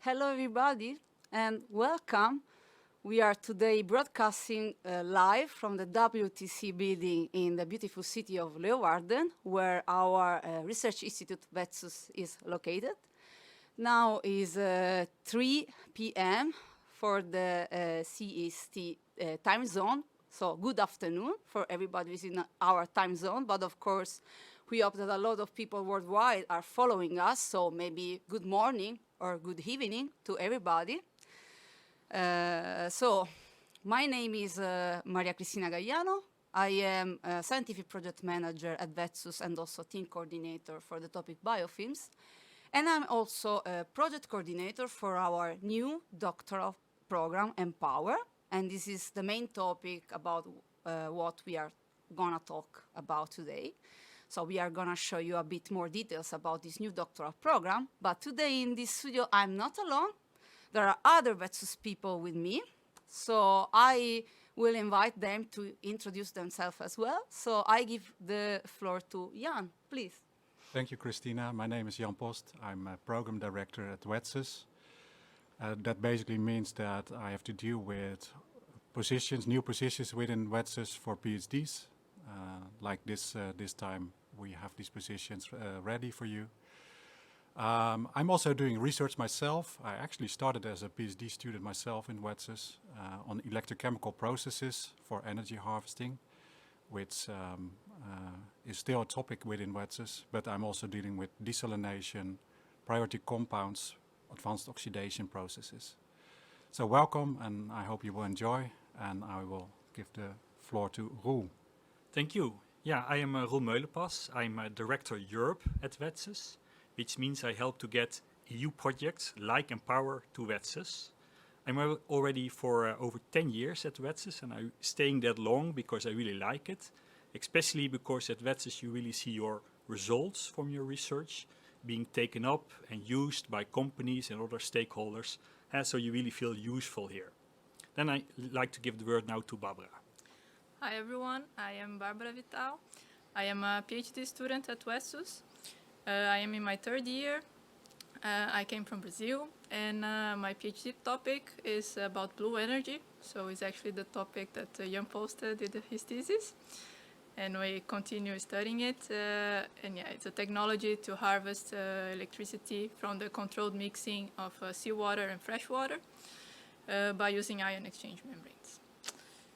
Hello, everybody, and welcome. We are today broadcasting live from the WTC building in the beautiful city of Leeuwarden, where our research institute Wetsus is located. Now is 3 p.m. for the CEST time zone, so good afternoon for everybody who's in our time zone, but of course, we hope that a lot of people worldwide are following us, so maybe good morning or good evening to everybody. My name is Maria Cristina Gagliano. I am a scientific project manager at Wetsus and also team coordinator for the topic biofilms. And I'm also a project coordinator for our new doctoral program, Empower. And this is the main topic about what we are gonna talk about today. So we are gonna show you a bit more details about this new doctoral program. But today in this studio, I'm not alone. There are other Wetsus people with me. So I will invite them to introduce themselves as well. So I give the floor to Jan, please. Thank you, Cristina. My name is Jan Post. I'm a program director at Wetsus. That basically means that I have to deal with new positions within Wetsus for PhDs. Like this time, we have these positions ready for you. I'm also doing research myself. I actually started as a PhD student myself in Wetsus on electrochemical processes for energy harvesting, which is still a topic within Wetsus, but I'm also dealing with desalination, priority compounds, advanced oxidation processes. So welcome, and I hope you will enjoy, and I will give the floor to Roel. Thank you. Yeah, I am Roel Meulepas. I'm Director Europe at Wetsus, which means I help to get EU projects like Empower to Wetsus. I'm already for over 10 years at Wetsus, and I'm staying that long because I really like it, especially because at Wetsus you really see your results from your research being taken up and used by companies and other stakeholders, so you really feel useful here. Then I like to give the word now to Barbara. Hi everyone, I am Barbara Vital. I am a PhD student at Wetsus. I am in my third year. I came from Brazil, and my PhD topic is about blue energy. So it's actually the topic that Jan Poster did his thesis, and we continue studying it. And yeah, it's a technology to harvest electricity from the controlled mixing of seawater and fresh water by using ion exchange membranes.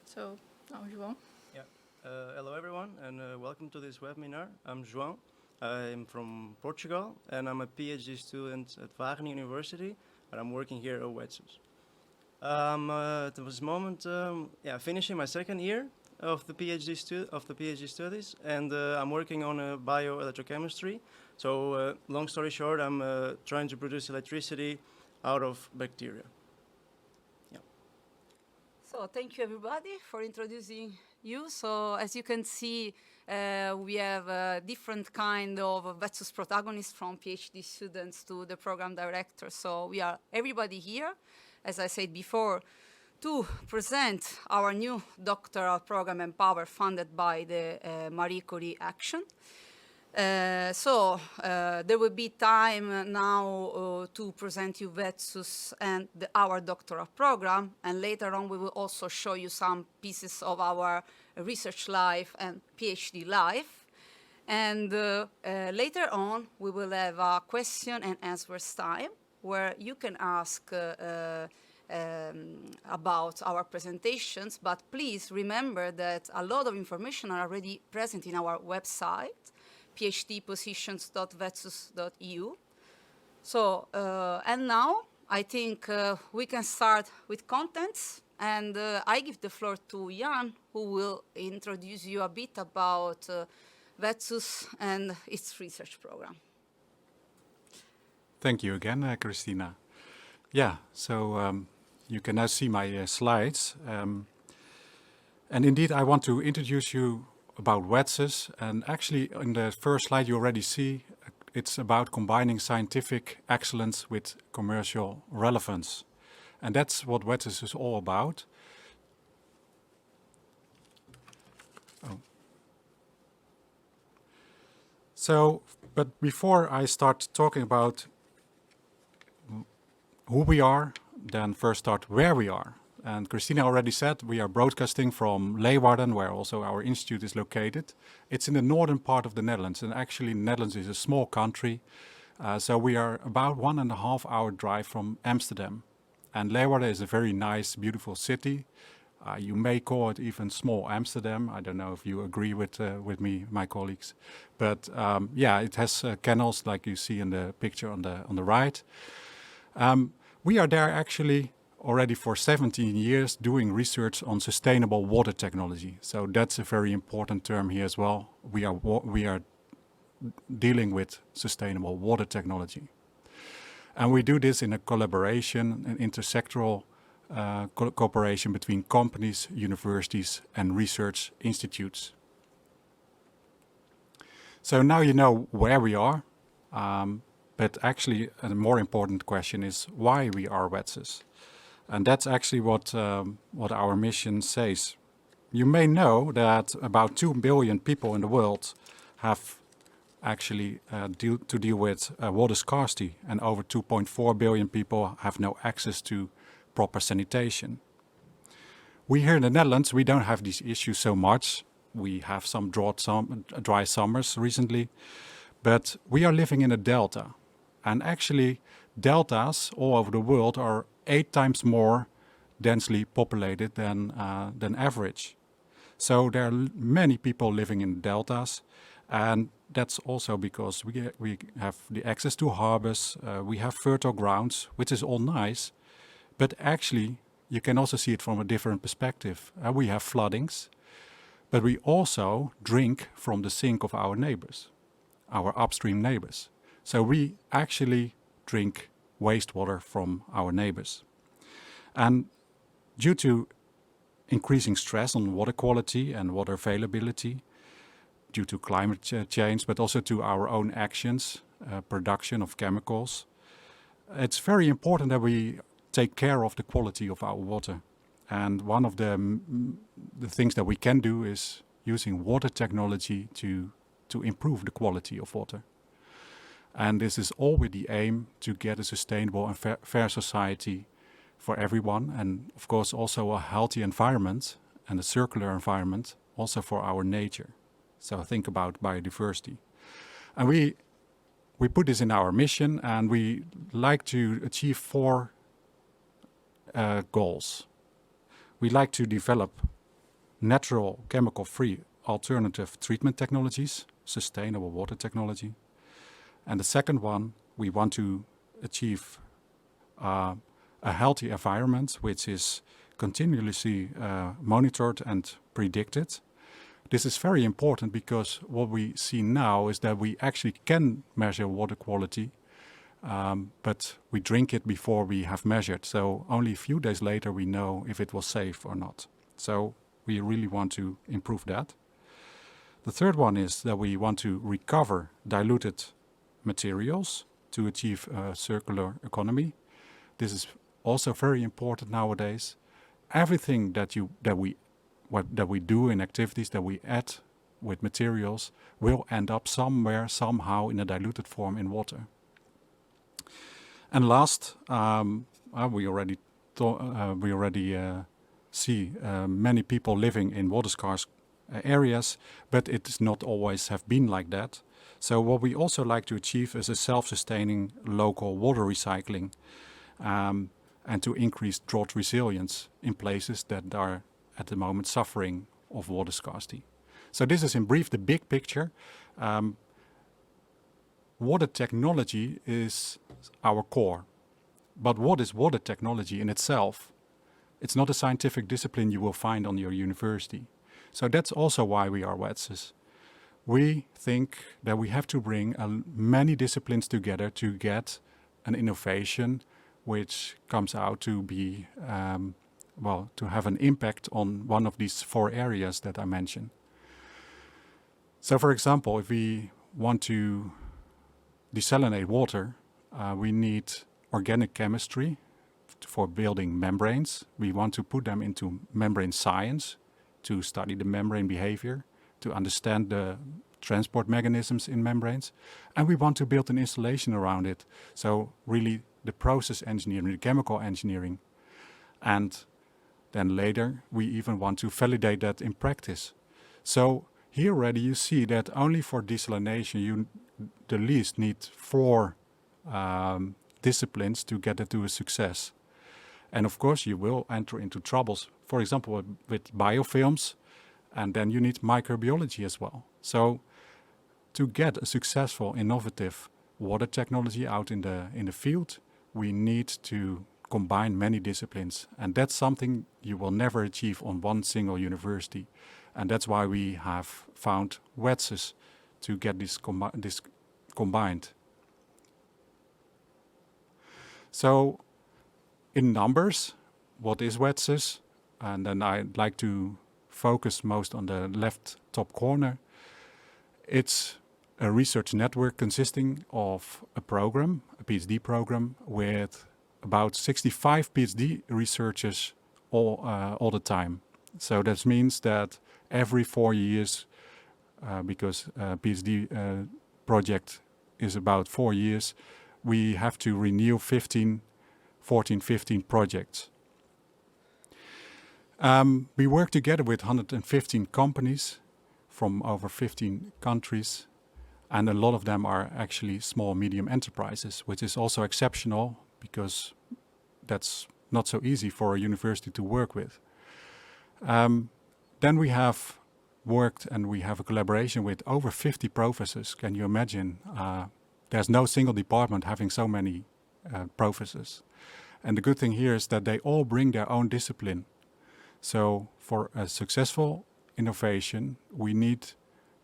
So now Joao. Yeah. Hello everyone, and welcome to this webinar. I'm Joao. I'm from Portugal, and I'm a PhD student at Wageningen University, but I'm working here at Wetsus. At this moment, finishing my second year of the PhD studies, and I'm working on bioelectrochemistry. So, long story short, I'm trying to produce electricity out of bacteria. Yeah. So thank you, everybody, for introducing you. So as you can see, we have different kind of Wetsus protagonists, from PhD students to the program director. So we are everybody here, as I said before, to present our new doctoral program Empower, funded by the Marie Curie Action. There will be time now to present you Wetsus and our doctoral program, and later on we will also show you some pieces of our research life and PhD life. And later on we will have a question and answers time where you can ask about our presentations, but please remember that a lot of information are already present in our website, phdpositions.wetsus.eu. So, and now I think we can start with contents, and I give the floor to Jan, who will introduce you a bit about Wetsus and its research program. Thank you again, Cristina. Yeah, so you can now see my slides. And indeed, I want to introduce you about Wetsus, and actually in the first slide you already see it's about combining scientific excellence with commercial relevance, and that's what Wetsus is all about. So, but before I start talking about who we are, then first start where we are. And Cristina already said we are broadcasting from Leeuwarden, where also our institute is located. It's in the northern part of the Netherlands, and actually Netherlands is a small country. So we are about 1.5 hour drive from Amsterdam. And Leeuwarden is a very nice, beautiful city. You may call it even small Amsterdam. I don't know if you agree with me, my colleagues. But yeah, it has canals like you see in the picture on the right. We are there actually already for 17 years doing research on sustainable water technology. So that's a very important term here as well. We are dealing with sustainable water technology. And we do this in a collaboration, an intersectoral cooperation between companies, universities, and research institutes. So now you know where we are, but actually a more important question is why we are Wetsus. And that's actually what our mission says. You may know that about 2 billion people in the world have actually to deal with water scarcity, and over 2.4 billion people have no access to proper sanitation. We here in the Netherlands, we don't have these issues so much. We have some dry summers recently, but we are living in a delta. And actually, deltas all over the world are 8 times more densely populated than average. So there are many people living in deltas, and that's also because we have the access to harbors, we have fertile grounds, which is all nice, but actually you can also see it from a different perspective. We have floodings, but we also drink from the sink of our neighbors, our upstream neighbors. So we actually drink wastewater from our neighbors. And due to increasing stress on water quality and water availability, due to climate change, but also to our own actions, production of chemicals, it's very important that we take care of the quality of our water. And one of the things that we can do is using water technology to improve the quality of water. And this is all with the aim to get a sustainable and fair society for everyone, and of course also a healthy environment and a circular environment also for our nature. So think about biodiversity. And we put this in our mission, and we like to achieve 4 goals. We like to develop natural, chemical-free alternative treatment technologies, sustainable water technology. And the second one, we want to achieve a healthy environment which is continuously monitored and predicted. This is very important because what we see now is that we actually can measure water quality, but we drink it before we have measured. So only a few days later we know if it was safe or not. So we really want to improve that. The third one is that we want to recover diluted materials to achieve a circular economy. This is also very important nowadays. Everything that we do in activities that we add with materials will end up somewhere, somehow in a diluted form in water. And last, we already see many people living in water scarce areas, but it does not always have been like that. So what we also like to achieve is a self-sustaining local water recycling, and to increase drought resilience in places that are at the moment suffering of water scarcity. So this is in brief the big picture. Water technology is our core. But what is water technology in itself? It's not a scientific discipline you will find on your university. So that's also why we are Wetsus. We think that we have to bring many disciplines together to get an innovation which comes out to be, to have an impact on one of these 4 areas that I mentioned. So for example, if we want to desalinate water, we need organic chemistry for building membranes. We want to put them into membrane science to study the membrane behavior, to understand the transport mechanisms in membranes. And we want to build an installation around it. So really the process engineering, the chemical engineering. And then later, we even want to validate that in practice. So here already you see that only for desalination, you the least need 4 disciplines to get it to a success. And of course, you will enter into troubles, for example, with biofilms, and then you need microbiology as well. So to get a successful, innovative water technology out in the field, we need to combine many disciplines. And that's something you will never achieve on one single university. And that's why we have found Wetsus to get this combined. So in numbers, what is Wetsus? And then I'd like to focus most on the left top corner. It's a research network consisting of a program, a PhD program, with about 65 PhD researchers all the time. So that means that every 4 years, because a PhD project is about 4 years, we have to renew 15 projects. We work together with 115 companies from over 15 countries, and a lot of them are actually small, medium enterprises, which is also exceptional because that's not so easy for a university to work with. Then we have worked and we have a collaboration with over 50 professors. Can you imagine? There's no single department having so many professors. And the good thing here is that they all bring their own discipline. So for a successful innovation, we need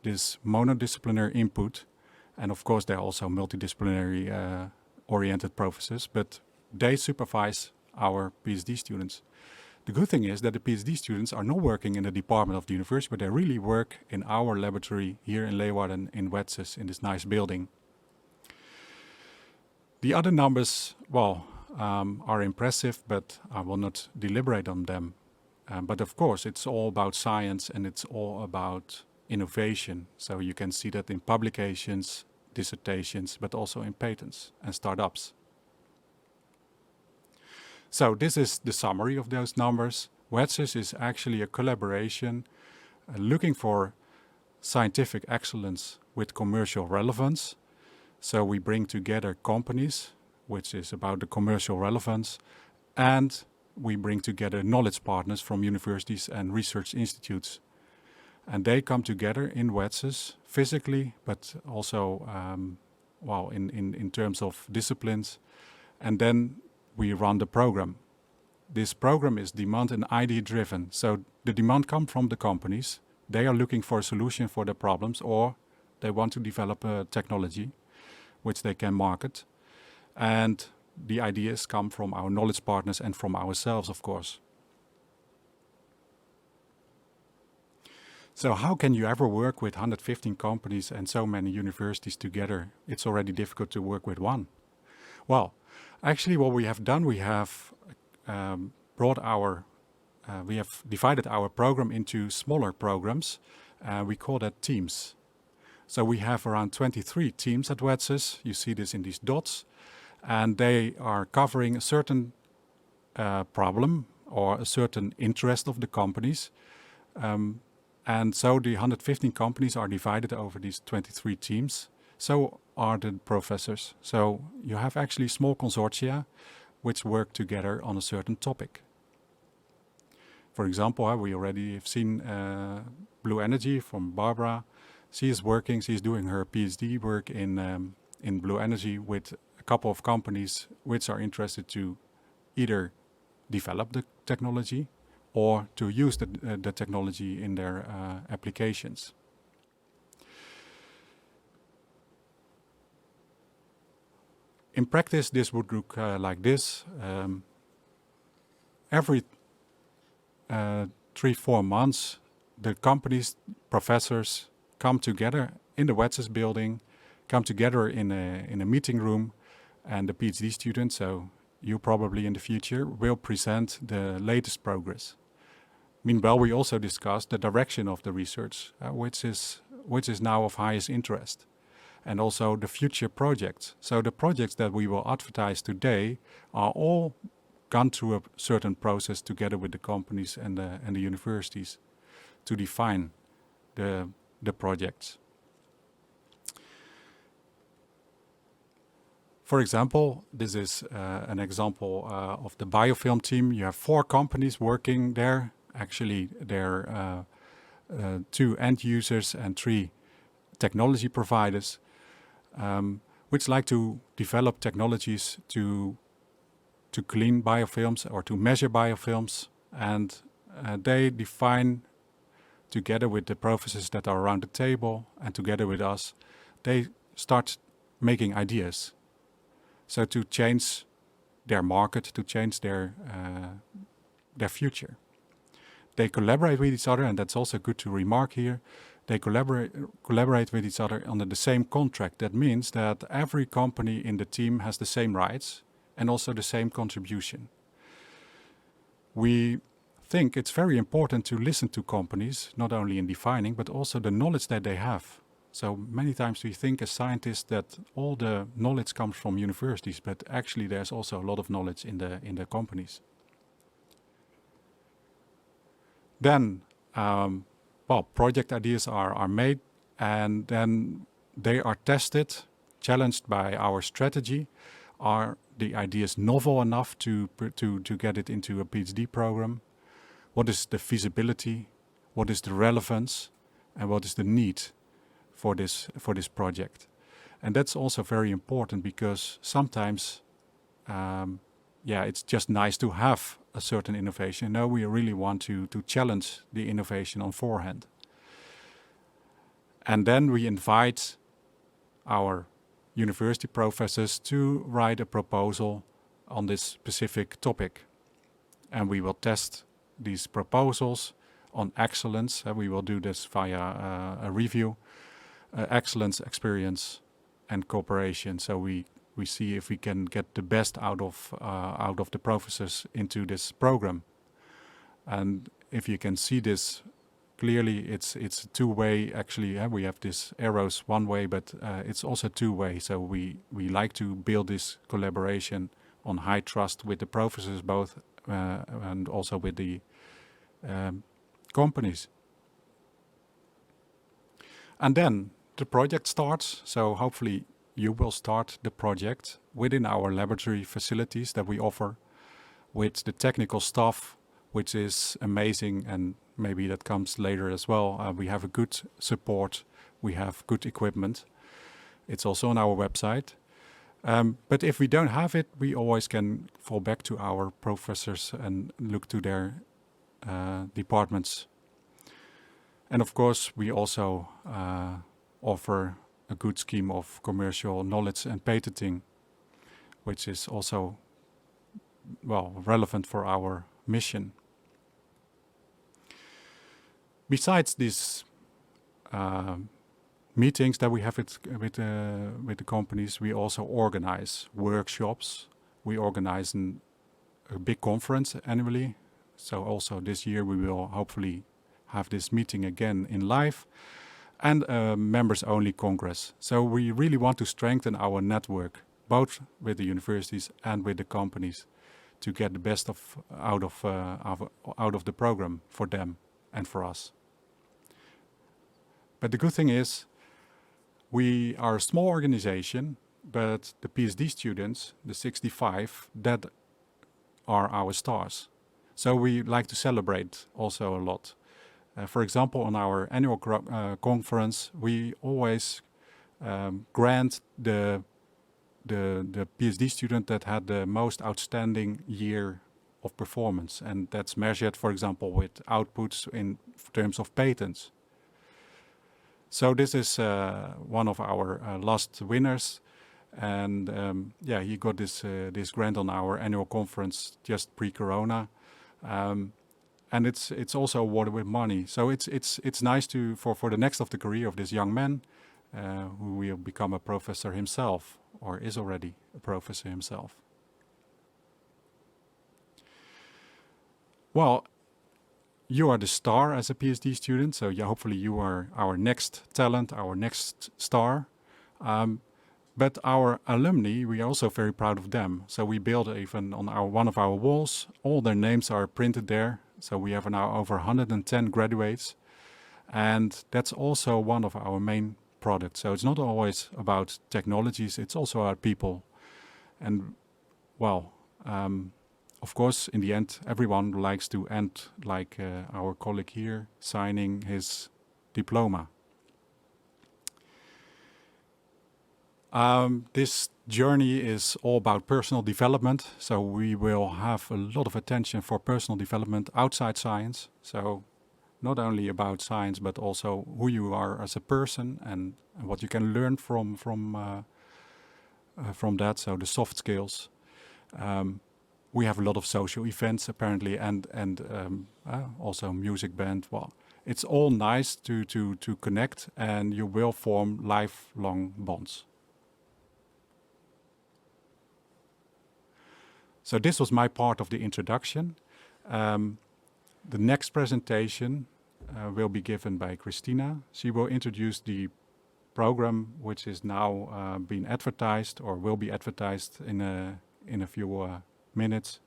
this monodisciplinary input. And of course, they're also multidisciplinary oriented professors, but they supervise our PhD students. The good thing is that the PhD students are not working in the department of the university, but they really work in our laboratory here in Leeuwarden in Wetsus in this nice building. The other numbers, well, are impressive, but I will not deliberate on them. But of course, it's all about science and it's all about innovation. So you can see that in publications, dissertations, but also in patents and startups. So this is the summary of those numbers. Wetsus is actually a collaboration looking for scientific excellence with commercial relevance. So we bring together companies, which is about the commercial relevance, and we bring together knowledge partners from universities and research institutes. And they come together in Wetsus physically, but also in terms of disciplines. And then we run the program. This program is demand and idea driven. So the demand comes from the companies. They are looking for a solution for their problems, or they want to develop a technology which they can market. And the ideas come from our knowledge partners and from ourselves, of course. So how can you ever work with 115 companies and so many universities together? It's already difficult to work with one. Well, actually what we have done, we have we have divided our program into smaller programs. We call that teams. So we have around 23 teams at Wetsus. You see this in these dots. And they are covering a certain problem or a certain interest of the companies. And so the 115 companies are divided over these 23 teams. So are the professors. So you have actually small consortia which work together on a certain topic. For example, we already have seen Blue Energy from Barbara. She's doing her PhD work in Blue Energy with a couple of companies which are interested to either develop the technology or to use the technology in their applications. In practice, this would look like this. Every 3-4 months, the companies, professors come together in the Wetsus building, come together in a meeting room, and the PhD students, so you probably in the future, will present the latest progress. Meanwhile, we also discuss the direction of the research, which is now of highest interest. and also the future projects. So the projects that we will advertise today are all gone through a certain process together with the companies and the universities to define the projects. For example, this is an example of the biofilm team. You have 4 companies working there. Actually, there are 2 end users and 3 technology providers, which like to develop technologies to clean biofilms or to measure biofilms, and they define, together with the professors that are around the table and together with us, they start making ideas. So to change their market, to change their future. They collaborate with each other, and that's also good to remark here. They collaborate with each other under the same contract. That means that every company in the team has the same rights and also the same contribution. We think it's very important to listen to companies, not only in defining, but also the knowledge that they have. So many times we think as scientists that all the knowledge comes from universities, but actually there's also a lot of knowledge in the companies. Then, project ideas are made, and then they are tested, challenged by our strategy. Are the ideas novel enough to get it into a PhD program? What is the feasibility? What is the relevance? And what is the need for this project? And that's also very important, because sometimes, it's just nice to have a certain innovation. No, we really want to challenge the innovation on forehand. And then we invite our university professors to write a proposal on this specific topic. And we will test these proposals on excellence. We will do this via a review, excellence, experience, and cooperation. So we see if we can get the best out of the professors into this program. And if you can see this clearly, it's a two-way. Actually, we have these arrows one way, but it's also two-way. So we like to build this collaboration on high trust with the professors both, and also with the companies. And then the project starts. So hopefully you will start the project within our laboratory facilities that we offer, with the technical staff, which is amazing, and maybe that comes later as well. We have a good support, we have good equipment. It's also on our website. But if we don't have it, we always can fall back to our professors and look to their departments. And of course, we also offer a good scheme of commercial knowledge and patenting, which is also, relevant for our mission. Besides these meetings that we have with the companies, we also organize workshops. We organize a big conference annually. So also this year we will hopefully have this meeting again in live, and a members-only congress. So we really want to strengthen our network, both with the universities and with the companies, to get the best out of the program for them and for us. But the good thing is, we are a small organization, but the PhD students, the 65, that are our stars. So we like to celebrate also a lot. For example, on our annual conference, we always grant the PhD student that had the most outstanding year of performance, and that's measured, for example, with outputs in terms of patents. So this is one of our last winners, and he got this grant on our annual conference just pre-corona. And it's also awarded with money. So it's nice for the next of the career of this young man, who will become a professor himself, or is already a professor himself. Well, you are the star as a PhD student, so hopefully you are our next talent, our next star. But our alumni, we are also very proud of them. So we built even on one of our walls, all their names are printed there. So we have now over 110 graduates. And that's also one of our main products. So it's not always about technologies, it's also our people. And well, of course, in the end, everyone likes to end like our colleague here, signing his diploma. This journey is all about personal development. So we will have a lot of attention for personal development outside science. So not only about science, but also who you are as a person and what you can learn from that. So the soft skills. We have a lot of social events apparently, and also music band. Well, it's all nice to connect, and you will form lifelong bonds. So this was my part of the introduction. The next presentation will be given by Cristina. She will introduce the program, which is now being advertised or will be advertised in a few minutes,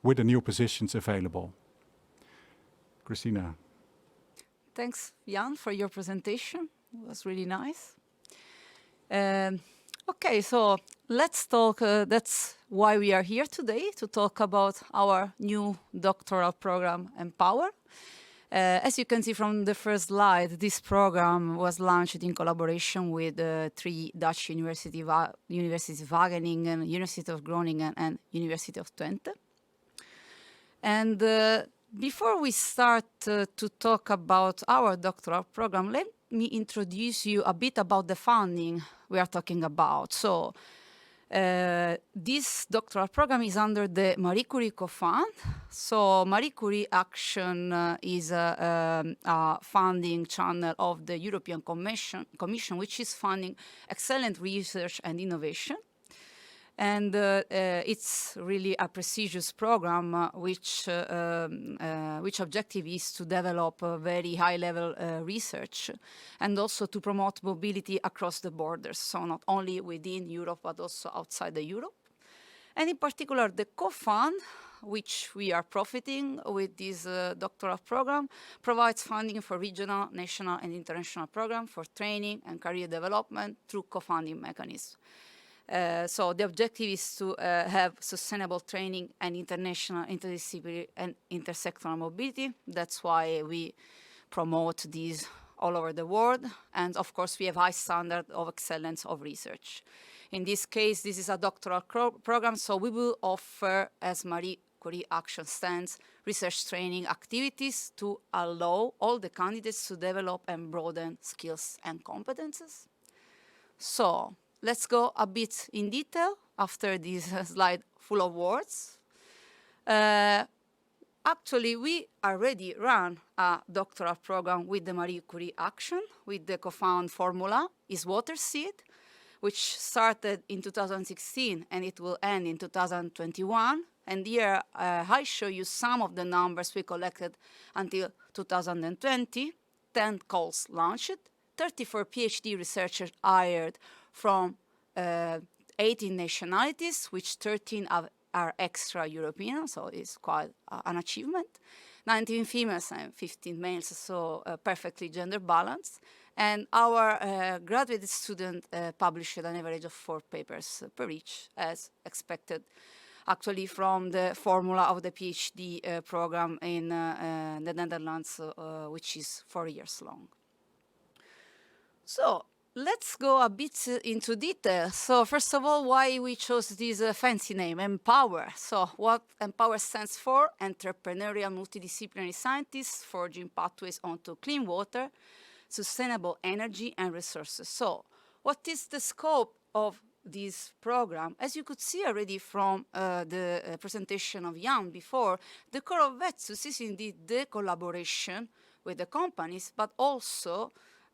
with the new positions available. Cristina. Thanks, Jan, for your presentation. It was really nice. Okay, so let's talk. That's why we are here today, to talk about our new doctoral program, Empower. As you can see from the first slide, this program was launched in collaboration with three Dutch universities, University of Wageningen, University of Groningen, and University of Twente. And before we start to talk about our doctoral program, let me introduce you a bit about the funding we are talking about. So this doctoral program is under the Marie Curie co-fund. So Marie Curie Action is a funding channel of the European Commission, which is funding excellent research and innovation. And it's really a prestigious program which objective is to develop very high-level research and also to promote mobility across the borders, so not only within Europe but also outside the Europe. And in particular, the co-fund, which we are profiting with this doctoral program, provides funding for regional, national, and international programs for training and career development through co-funding mechanisms. So the objective is to have sustainable training and international, interdisciplinary, and intersectoral mobility. That's why we promote these all over the world. And of course, we have high standard of excellence of research. In this case, this is a doctoral program, so we will offer, as Marie Curie Action stands, research training activities to allow all the candidates to develop and broaden skills and competences. So let's go a bit in detail after this slide full of words. Actually, we already run a doctoral program with the Marie Curie Action, with the co-found formula is water seed, which started in 2016 and it will end in 2021. And here I show you some of the numbers we collected until 2020. 10 calls launched, 34 PhD researchers hired from 18 nationalities, which 13 are extra European, so it's quite an achievement. 19 females and 15 males, so perfectly gender balanced. And our graduate student published an average of 4 papers per each, as expected, actually from the formula of the PhD program in the Netherlands, which is 4 years long. So let's go a bit into detail. So first of all, why we chose this fancy name, Empower. So what Empower stands for: entrepreneurial multidisciplinary scientists forging pathways onto clean water, sustainable energy and resources. So what is the scope of this program? As you could see already from the presentation of Jan before, the core of Wetsus is indeed the collaboration with the companies, but also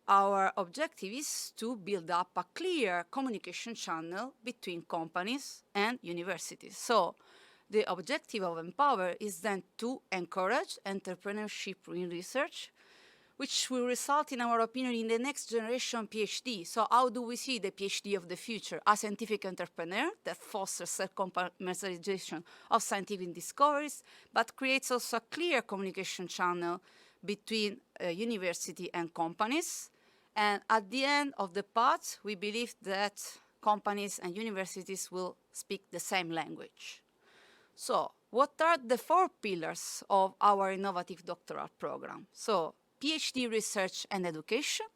our objective is to build up a clear communication channel between companies and universities. So the objective of Empower is then to encourage entrepreneurship in research which will result, in our opinion, in the next generation PhD. So how do we see the PhD of the future? A scientific entrepreneur that fosters self-commercialization of scientific discoveries, but creates also a clear communication channel between university and companies. And at the end of the path, we believe that companies and universities will speak the same language. So what are the 4 pillars of our innovative doctoral program? So PhD research and education,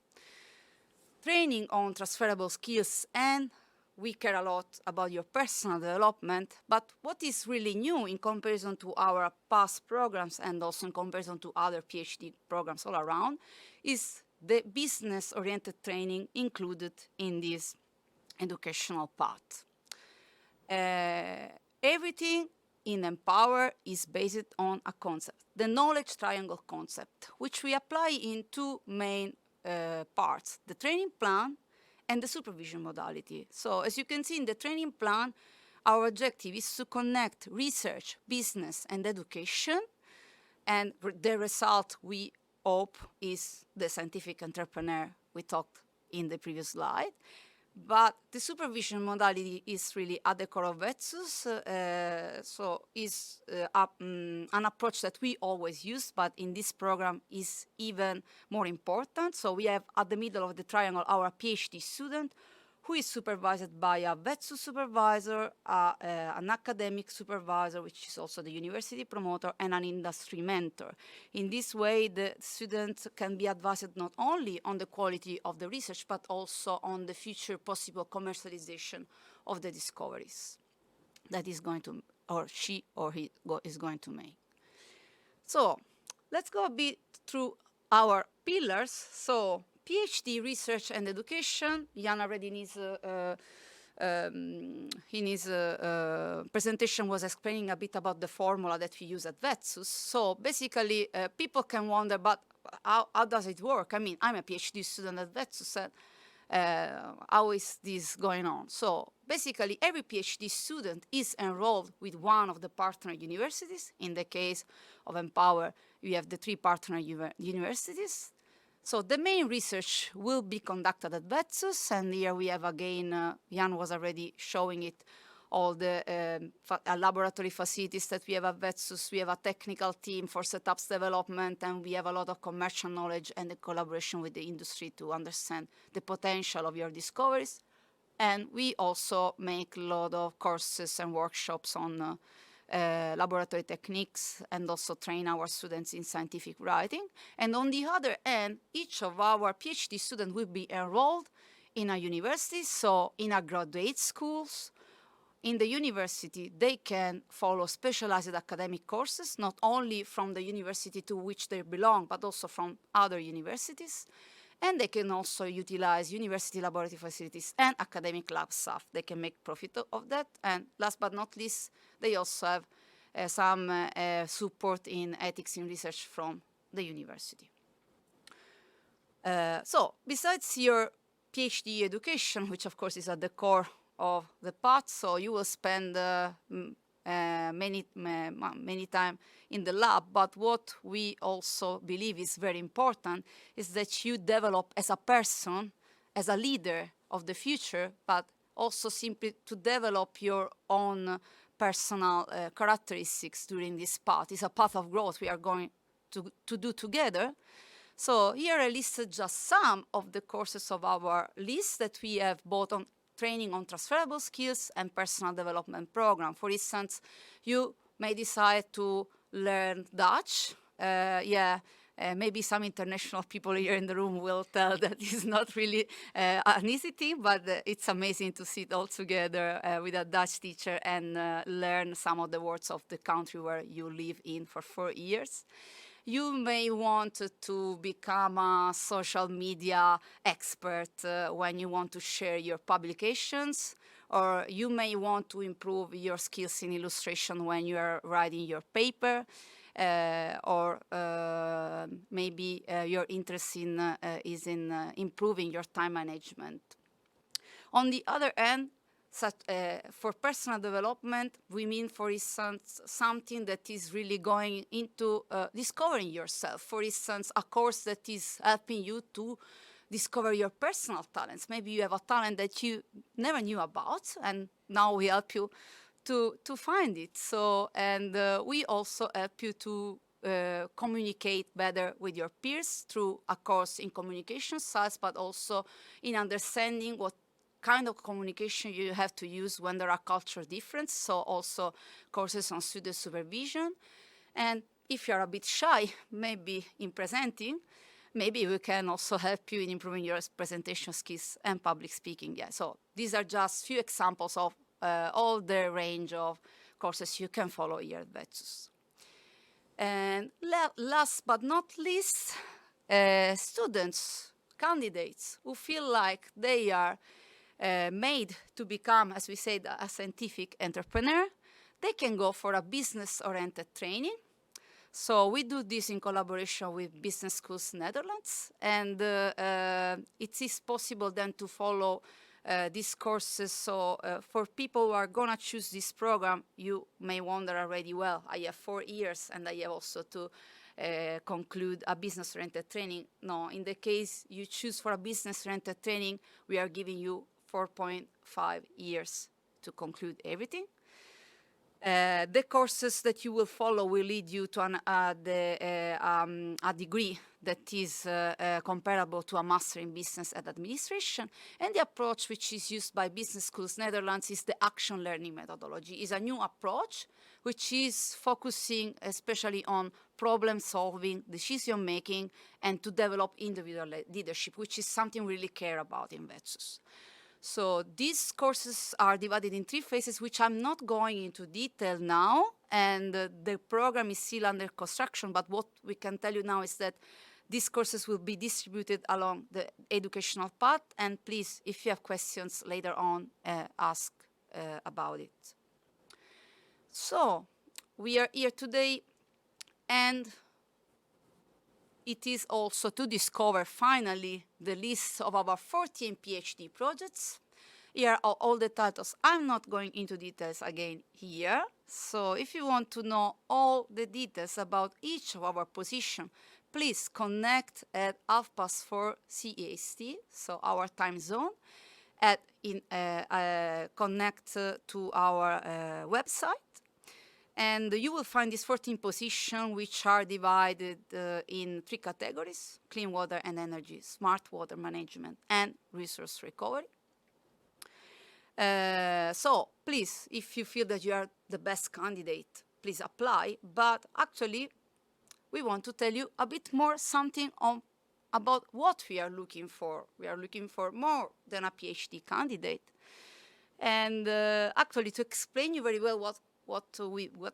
training on transferable skills, and we care a lot about your personal development. But what is really new in comparison to our past programs and also in comparison to other PhD programs all around is the business-oriented training included in this educational path. Everything in Empower is based on a concept, the knowledge triangle concept, which we apply in 2 main parts, the training plan and the supervision modality. So as you can see in the training plan, our objective is to connect research, business, and education, and the result we hope is the scientific entrepreneur we talked in the previous slide. But the supervision modality is really at the core of Wetsus, so is an approach that we always use, but in this program is even more important. So we have at the middle of the triangle our PhD student, who is supervised by a Wetsus supervisor, an academic supervisor, which is also the university promoter, and an industry mentor. In this way, the students can be advised not only on the quality of the research, but also on the future possible commercialization of the discoveries that is going to, or she or he is going to make. So let's go a bit through our pillars. So PhD research and education, Jan already in his presentation was explaining a bit about the formula that we use at Wetsus. So basically, people can wonder, but how does it work? I mean, I'm a PhD student at Wetsus, and how is this going on? So basically, every PhD student is enrolled with one of the partner universities. In the case of Empower, we have the 3 partner universities. So the main research will be conducted at Wetsus, and here we have again, Jan was already showing it, all the laboratory facilities that we have at Wetsus. We have a technical team for setups development, and we have a lot of commercial knowledge and the collaboration with the industry to understand the potential of your discoveries. And we also make a lot of courses and workshops on laboratory techniques, and also train our students in scientific writing. And on the other end, each of our PhD students will be enrolled in a university, so in a graduate schools. In the university, they can follow specialized academic courses, not only from the university to which they belong, but also from other universities. And they can also utilize university laboratory facilities and academic lab staff. They can make profit of that. And last but not least, they also have some support in ethics in research from the university. So besides your PhD education, which of course is at the core of the path, so you will spend many time in the lab, but what we also believe is very important is that you develop as a person, as a leader of the future, but also simply to develop your own personal characteristics during this path. It's a path of growth we are going to do together. So here I listed just some of the courses of our list that we have both on training on transferable skills and personal development program. For instance, you may decide to learn Dutch. Maybe some international people here in the room will tell that it's not really an easy thing, but it's amazing to sit all together with a Dutch teacher and learn some of the words of the country where you live in for 4 years. You may want to become a social media expert when you want to share your publications, or you may want to improve your skills in illustration when you are writing your paper, or maybe your interest is in improving your time management. On the other hand, for personal development, we mean, for instance, something that is really going into discovering yourself. For instance, a course that is helping you to discover your personal talents. Maybe you have a talent that you never knew about, and now we help you to find it. So, and we also help you to communicate better with your peers through a course in communication styles, but also in understanding what kind of communication you have to use when there are cultural differences. So also courses on student supervision. And if you're a bit shy, maybe in presenting, maybe we can also help you in improving your presentation skills and public speaking. Yeah, so these are just few examples of all the range of courses you can follow here at Wetsus. And last but not least, students, candidates who feel like they are made to become, as we said, a scientific entrepreneur, they can go for a business-oriented training. So we do this in collaboration with Business Schools Netherlands, and it is possible then to follow these courses. So for people who are gonna choose this program, you may wonder already, well, I have 4 years and I have also to conclude a business-oriented training. No, in the case you choose for a business-oriented training, we are giving you 4.5 years to conclude everything. The courses that you will follow will lead you to a degree that is comparable to a master in business and administration. And the approach which is used by Business Schools Netherlands is the action learning methodology. It's a new approach which is focusing especially on problem solving, decision making, and to develop individual leadership, which is something we really care about in Wetsus. So these courses are divided in 3 phases, which I'm not going into detail now, and the program is still under construction, but what we can tell you now is that these courses will be distributed along the educational path, and please, if you have questions later on, ask about it. So, we are here today, and it is also to discover finally the list of our 14 PhD projects. Here are all the titles. I'm not going into details again here. So if you want to know all the details about each of our positions, please connect at 4:30 CEST, so our time zone, connect to our website. And you will find these 14 positions, which are divided in 3 categories: clean water and energy, smart water management, and resource recovery. So please, if you feel that you are the best candidate, please apply. But actually, we want to tell you a bit more something about what we are looking for. We are looking for more than a PhD candidate. And actually, to explain you very well what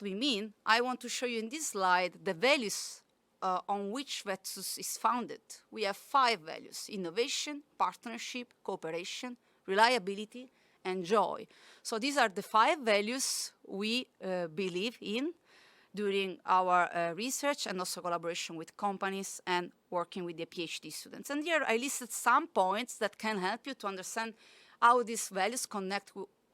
we mean, I want to show you in this slide the values on which Wetsus is founded. We have 5 values: innovation, partnership, cooperation, reliability, and joy. So these are the 5 values we believe in during our research and also collaboration with companies and working with the PhD students. And here I listed some points that can help you to understand how these values connect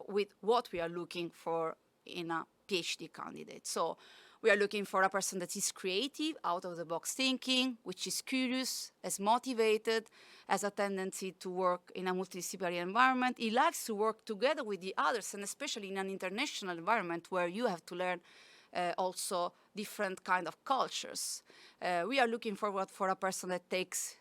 with what we are looking for in a PhD candidate. So we are looking for a person that is creative, out-of-the-box thinking, which is curious, is motivated, has a tendency to work in a multidisciplinary environment. He likes to work together with the others, and especially in an international environment where you have to learn also different kind of cultures. We are looking forward for a person that takes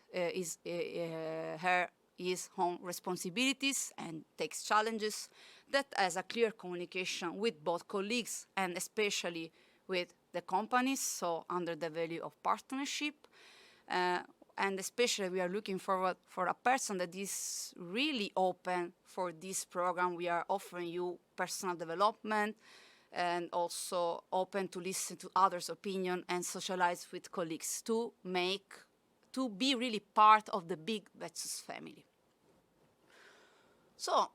his own responsibilities and takes challenges, that has a clear communication with both colleagues and especially with the companies, so under the value of partnership. And especially we are looking forward for a person that is really open for this program. We are offering you personal development and also open to listen to others' opinion and socialize with colleagues to be really part of the big Wetsus family. So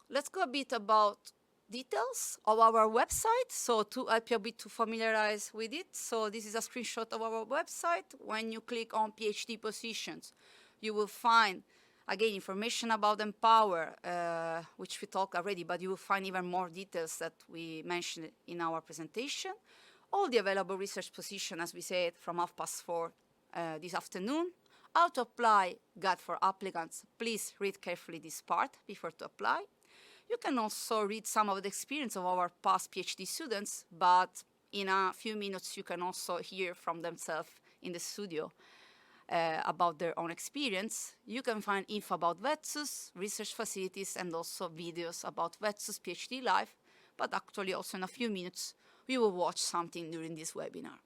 let's go a bit about details of our website, so to help you a bit to familiarize with it. So this is a screenshot of our website. When you click on PhD positions, you will find Again, information about Empower, which we talked already, but you will find even more details that we mentioned in our presentation. All the available research positions, as we said, from 4:30 this afternoon. How to apply guide for applicants. Please read carefully this part before to apply. You can also read some of the experience of our past PhD students, but in a few minutes you can also hear from themselves in the studio about their own experience. You can find info about Wetsus, research facilities, and also videos about Wetsus PhD Live, but actually also in a few minutes we will watch something during this webinar.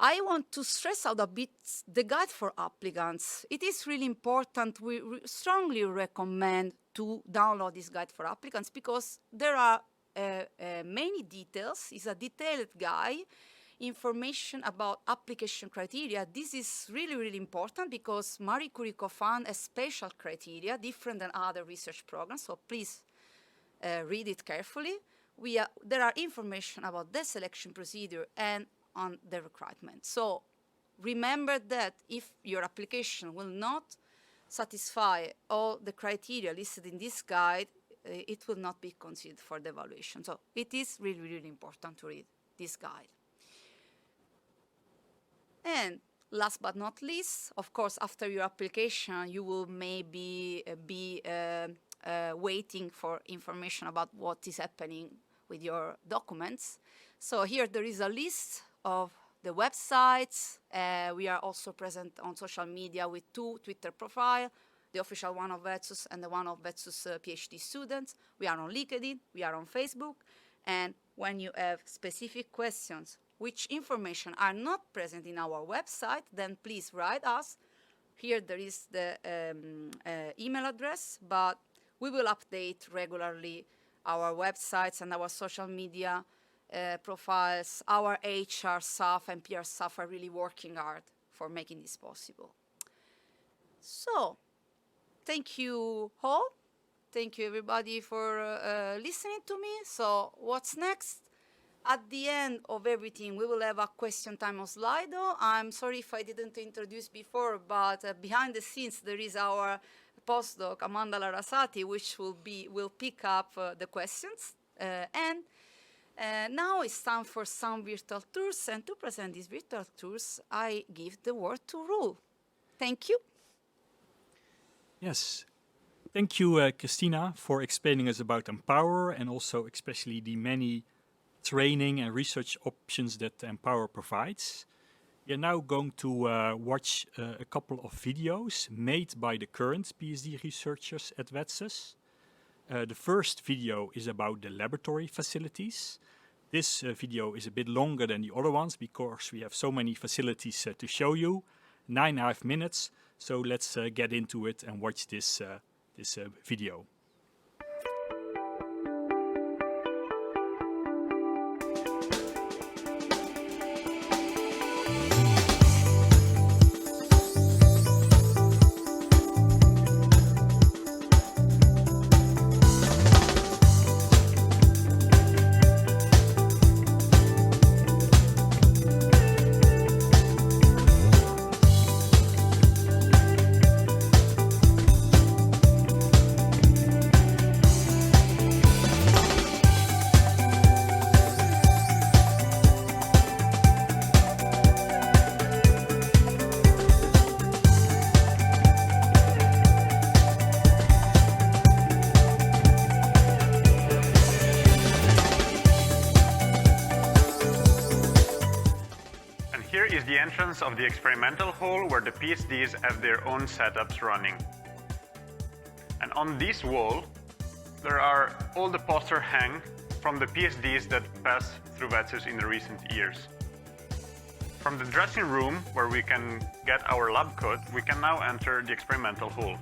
I want to stress out a bit the guide for applicants. It is really important. We strongly recommend to download this guide for applicants because there are many details. It's a detailed guide, information about application criteria. This is really, really important because Marie Curie co-fund a special criteria different than other research programs, so please read it carefully. There are information about the selection procedure and on the recruitment. So remember that if your application will not satisfy all the criteria listed in this guide, it will not be considered for the evaluation. So it is really, really important to read this guide. And last but not least, of course, after your application, you will maybe be waiting for information about what is happening with your documents. So here there is a list of the websites. We are also present on social media with 2 Twitter profiles, the official one of Wetsus and the one of Wetsus PhD students. We are on LinkedIn, we are on Facebook, and when you have specific questions which information are not present in our website, then please write us. Here there is the email address, but we will update regularly our websites and our social media profiles. Our HR staff and PR staff are really working hard for making this possible. So, thank you all. Thank you everybody for listening to me. So, what's next? At the end of everything, we will have a question time on Slido. I'm sorry if I didn't introduce before, but behind the scenes there is our postdoc, Amanda Larasati, which will pick up the questions. Now it's time for some virtual tours, and to present these virtual tours, I give the word to Roel. Thank you. Yes. Thank you, Cristina, for explaining us about Empower and also especially the many training and research options that Empower provides. We are now going to watch a couple of videos made by the current PhD researchers at Wetsus. The first video is about the laboratory facilities. This video is a bit longer than the other ones because we have so many facilities to show you. 9.5 minutes, so let's get into it and watch this video. Of the experimental hall where the PhDs have their own setups running. And on this wall, there are all the posters hang from the PhDs that passed through Wetsus in the recent years. From the dressing room, where we can get our lab coat, we can now enter the experimental hall.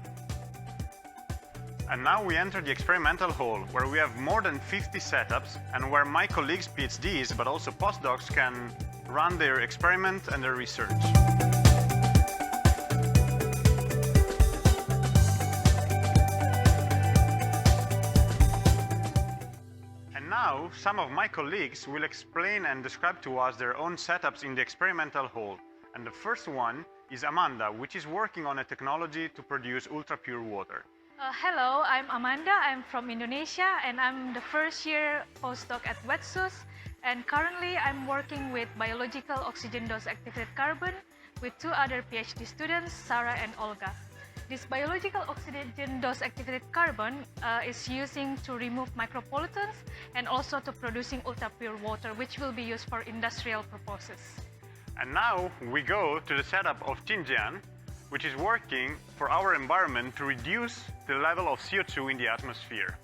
And now we enter the experimental hall, where we have more than 50 setups and where my colleagues, PhDs, but also postdocs, can run their experiment and their research. And now, some of my colleagues will explain and describe to us their own setups in the experimental hall. And the first one is Amanda, which is working on a technology to produce ultra-pure water. Hello, I'm Amanda. I'm from Indonesia and I'm the first year postdoc at Wetsus. And currently I'm working with biological oxygen dose activated carbon with two other PhD students, Sarah and Olga. This biological oxygen dose activated carbon is using to remove micropollutants and also to producing ultra pure water, which will be used for industrial purposes. And now we go to the setup of Jinjian, which is working for our environment to reduce the level of CO2 in the atmosphere.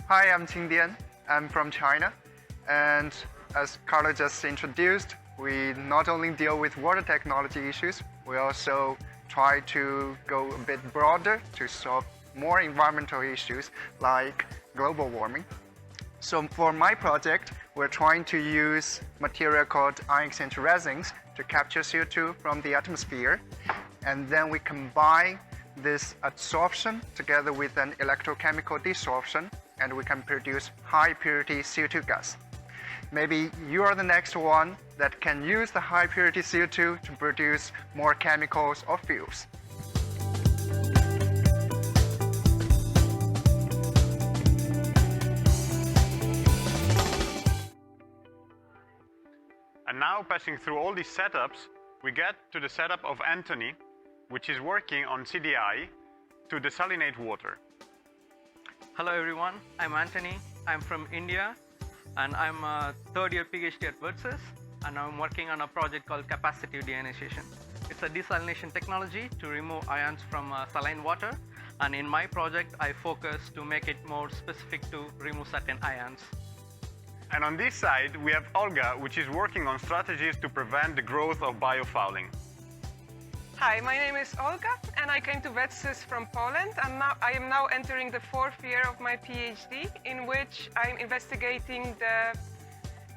Hi, I'm Qingdian. I'm from China. And as Carla just introduced, we not only deal with water technology issues, we also try to go a bit broader to solve more environmental issues like global warming. So for my project, we're trying to use material called ion exchange resins to capture CO2 from the atmosphere. And then we combine this adsorption together with an electrochemical desorption, and we can produce high purity CO2 gas. Maybe you are the next one that can use the high purity CO2 to produce more chemicals or fuels. And now, passing through all these setups, we get to the setup of Anthony, which is working on CDI to desalinate water. Hello everyone, I'm Anthony. I'm from India and I'm a third year PhD at Wetsus, and I'm working on a project called capacitive deionization. It's a desalination technology to remove ions from saline water, and in my project I focus to make it more specific to remove certain ions. And on this side, we have Olga, which is working on strategies to prevent the growth of biofouling. Hi, my name is Olga, and I came to Wetsus from Poland. I am now entering the fourth year of my PhD, in which I'm investigating the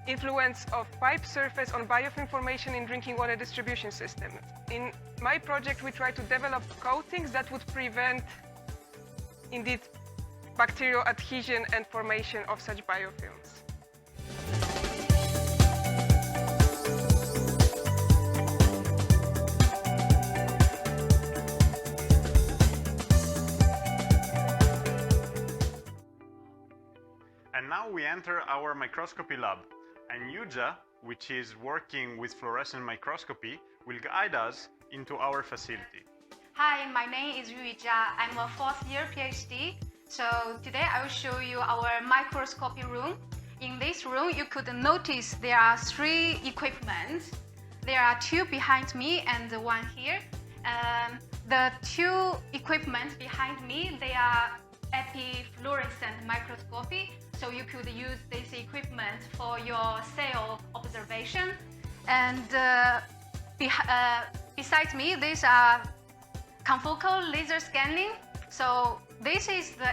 influence of pipe surface on biofilm formation in drinking water distribution systems. In my project, we try to develop coatings that would prevent, indeed, bacterial adhesion and formation of such biofilms. And now we enter our microscopy lab. And Yuja, which is working with fluorescent microscopy, will guide us into our facility. Hi, my name is Yuja. I'm a fourth year PhD. So today I will show you our microscopy room. In this room, you could notice there are three equipment. There are two behind me and one here. The two equipment behind me, they are epifluorescent microscopy. So you could use this equipment for your cell observation. And besides me, these are confocal laser scanning. So this is the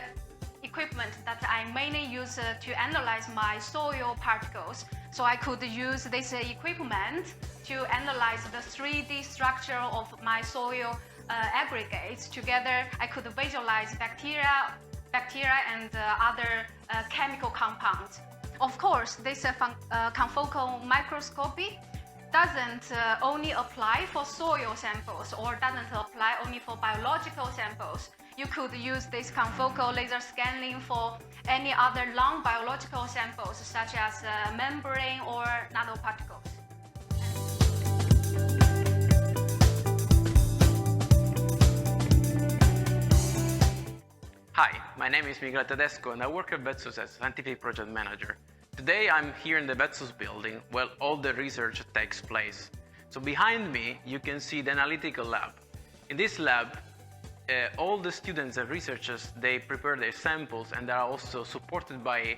equipment that I mainly use to analyze my soil particles. So I could use this equipment to analyze the 3D structure of my soil aggregates. Together, I could visualize bacteria and other chemical compounds. Of course, this confocal microscopy doesn't only apply for soil samples or doesn't apply only for biological samples. You could use this confocal laser scanning for any other non-biological samples, such as membrane or nanoparticles. Hi, my name is Miguel Tedesco and I work at Wetsus as Scientific Project Manager. Today I'm here in the Wetsus building where all the research takes place. So behind me you can see the analytical lab. In this lab, all the students and researchers, they prepare their samples and they are also supported by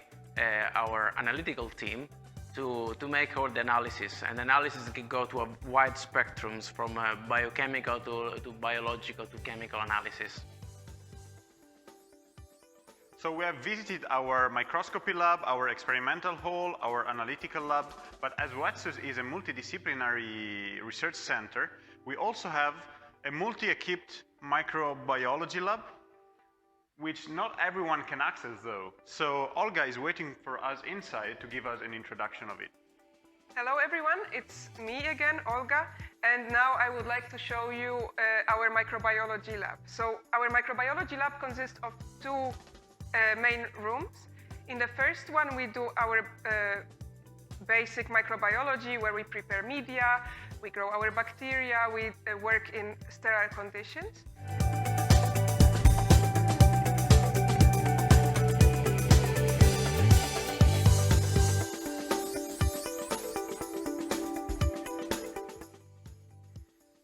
our analytical team to make all the analysis. And analysis can go to a wide spectrums from biochemical to biological to chemical analysis. So we have visited our microscopy lab, our experimental hall, our analytical lab, but as Wetsus is a multidisciplinary research center, we also have a multi-equipped microbiology lab, which not everyone can access though. So Olga is waiting for us inside to give us an introduction of it. Hello everyone, it's me again, Olga, and now I would like to show you our microbiology lab. So our microbiology lab consists of two main rooms. In the first one we do our basic microbiology where we prepare media, we grow our bacteria, we work in sterile conditions.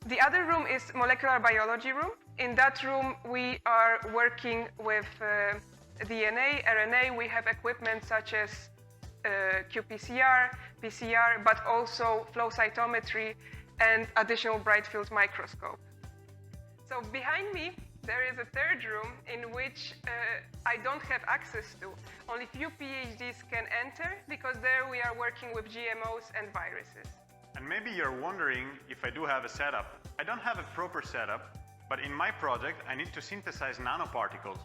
The other room is molecular biology room. In that room, we are working with DNA, RNA. We have equipment such as qPCR, PCR, but also flow cytometry and additional bright field microscope. So behind me, there is a third room in which I don't have access to. Only few PhDs can enter because there we are working with GMOs and viruses. And maybe you're wondering if I do have a setup. I don't have a proper setup, but in my project I need to synthesize nanoparticles.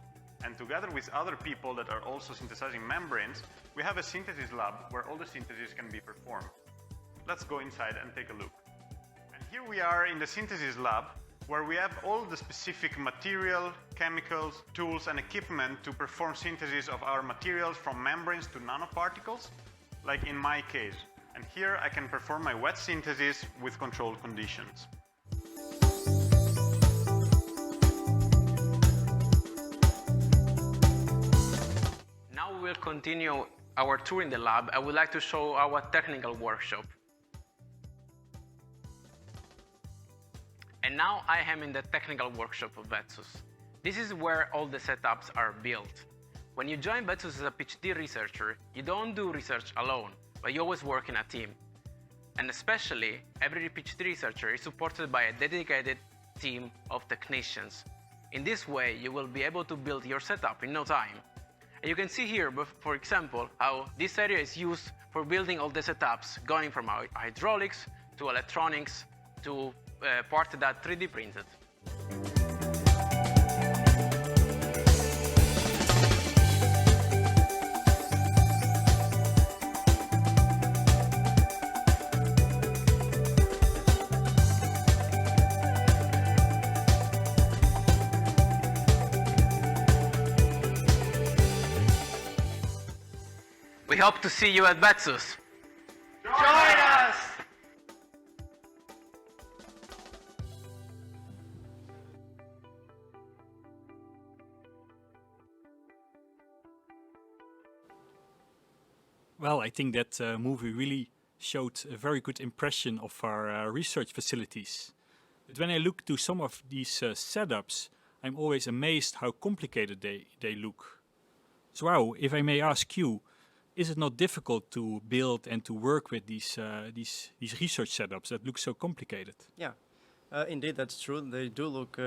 And together with other people that are also synthesizing membranes, we have a synthesis lab where all the synthesis can be performed. Let's go inside and take a look. And here we are in the synthesis lab, where we have all the specific material, chemicals, tools and equipment to perform synthesis of our materials from membranes to nanoparticles, like in my case. And here I can perform my wet synthesis with controlled conditions. Now we will continue our tour in the lab. I would like to show our technical workshop. And now I am in the technical workshop of Wetsus. This is where all the setups are built. When you join Wetsus as a PhD researcher, you don't do research alone, but you always work in a team. And especially, every PhD researcher is supported by a dedicated team of technicians. In this way, you will be able to build your setup in no time. And you can see here, for example, how this area is used for building all the setups, going from hydraulics to electronics to parts that 3D printed. We hope to see you at Wetsus. Join us! Well, I think that movie really showed a very good impression of our research facilities. But when I look to some of these setups, I'm always amazed how complicated they look. Joao, if I may ask you, is it not difficult to build and to work with these research setups that look so complicated? Yeah, indeed, that's true. They do look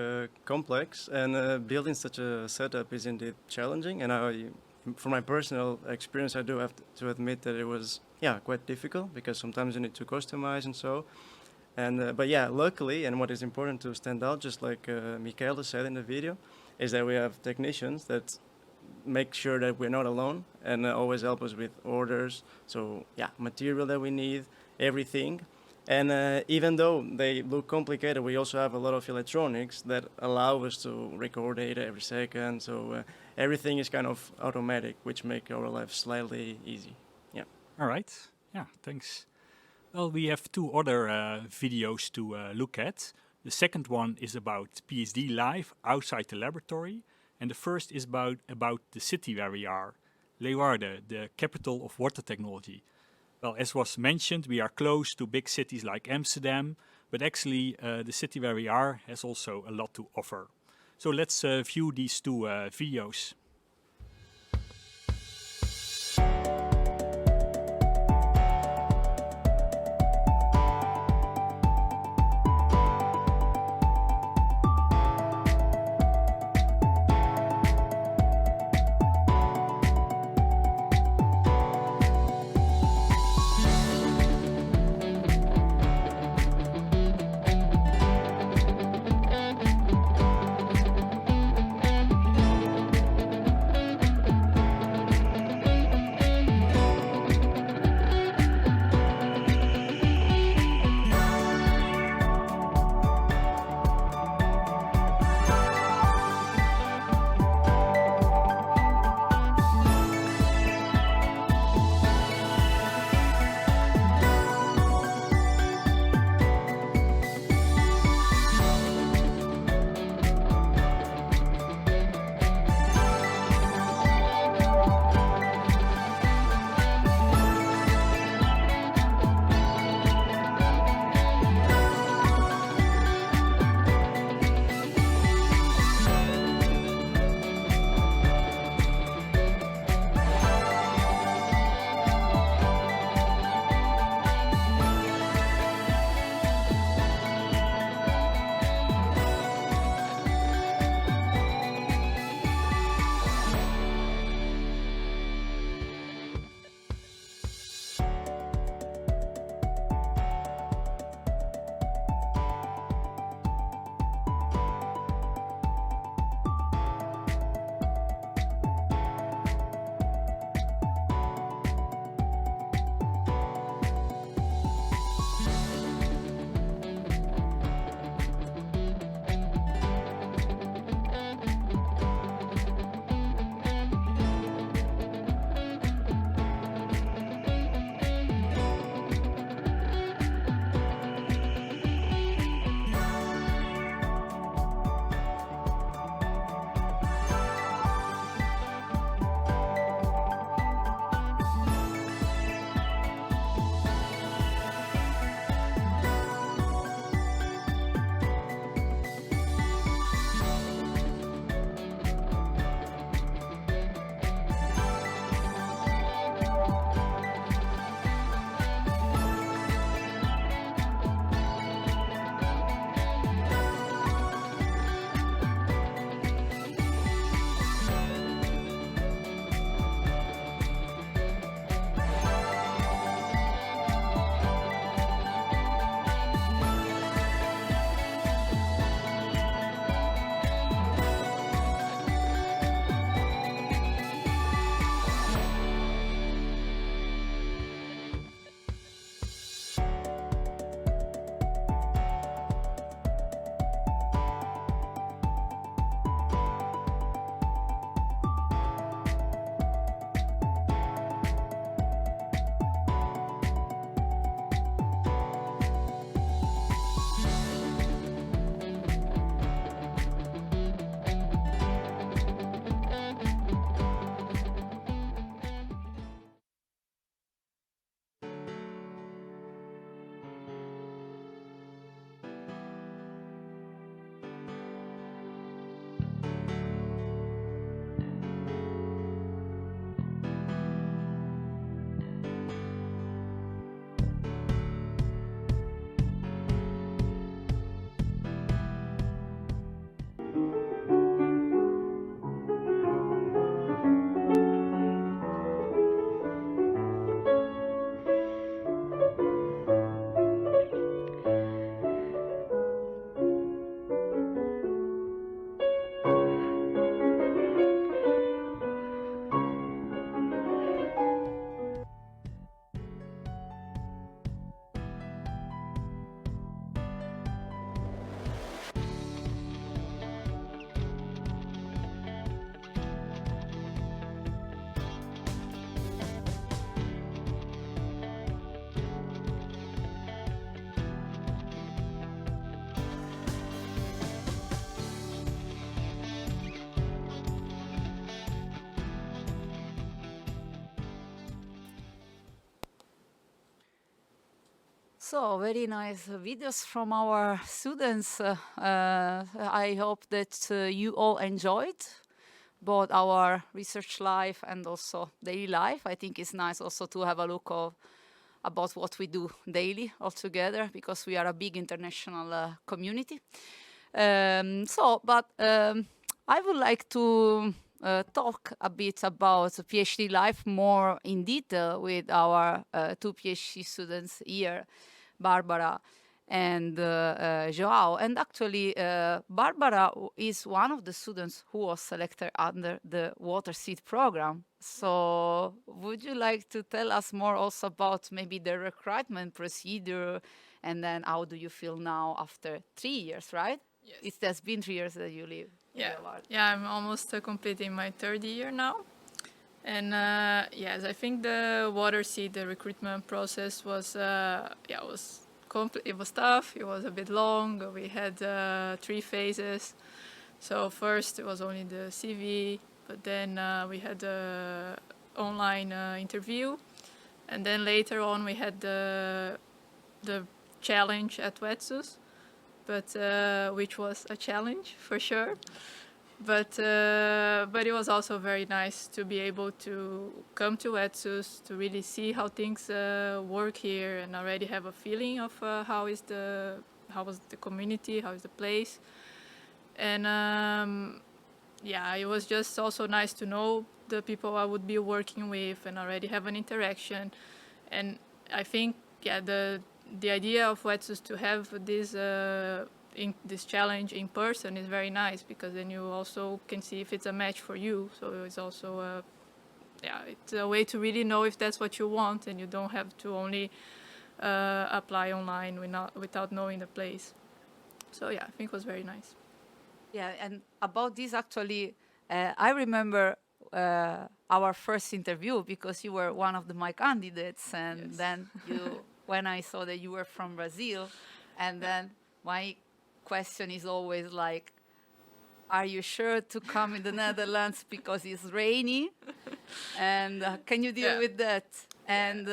complex, and building such a setup is indeed challenging. And from my personal experience, I do have to admit that it was, quite difficult because sometimes you need to customize and so. And but yeah, luckily, and what is important to stand out, just like Michaela said in the video, is that we have technicians that make sure that we're not alone and always help us with orders. So yeah, material that we need, everything. And even though they look complicated, we also have a lot of electronics that allow us to record data every second. So everything is kind of automatic, which make our life slightly easy. Yeah. All right. Yeah, thanks. Well, we have two other videos to look at. The second one is about PhD life outside the laboratory. And the first is about the city where we are, Leeuwarden, the capital of water technology. Well, as was mentioned, we are close to big cities like Amsterdam, but actually the city where we are has also a lot to offer. So let's view these two videos. So, very nice videos from our students. I hope that you all enjoyed both our research life and also daily life. I think it's nice also to have a look about what we do daily all together, because we are a big international community. I would like to talk a bit about PhD life more in detail with our two PhD students here, Barbara and Joao. And actually, Barbara is one of the students who was selected under the Water Seed program. So would you like to tell us more also about maybe the recruitment procedure, and then how do you feel now after 3 years, right? Yes. It has been 3 years that you live in Leeuwarden. Yeah, I'm almost completing my 3rd year now. And yes, I think the Water Seed, the recruitment process was, it was tough, it was a bit long. We had 3 phases. So first it was only the CV, but then we had the online interview. And then later on we had the challenge at Wetsus, which was a challenge for sure. But it was also very nice to be able to come to Wetsus, to really see how things work here, and already have a feeling of how was the community, how is the place. And it was just also nice to know the people I would be working with and already have an interaction. And I think the idea of Wetsus to have this challenge in person is very nice, because then you also can see if it's a match for you. So it's also it's a way to really know if that's what you want, and you don't have to only apply online without knowing the place. So I think it was very nice. Yeah, and about this actually, I remember our first interview, because you were one of my candidates, and then when I saw that you were from Brazil, and then my question is always like, are you sure to come in the Netherlands because it's rainy? And can you deal with that? And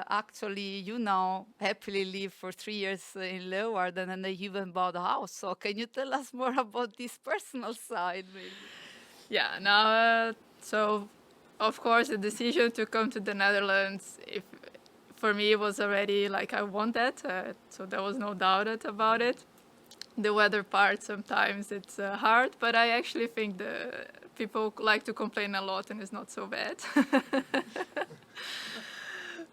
actually you now happily live for 3 years in Leeuwarden, and you even bought a house. So can you tell us more about this personal side, maybe? Yeah, now, so of course the decision to come to the Netherlands, for me it was already like I want that, so there was no doubt about it. The weather part, sometimes it's hard, but I actually think the people like to complain a lot, and it's not so bad.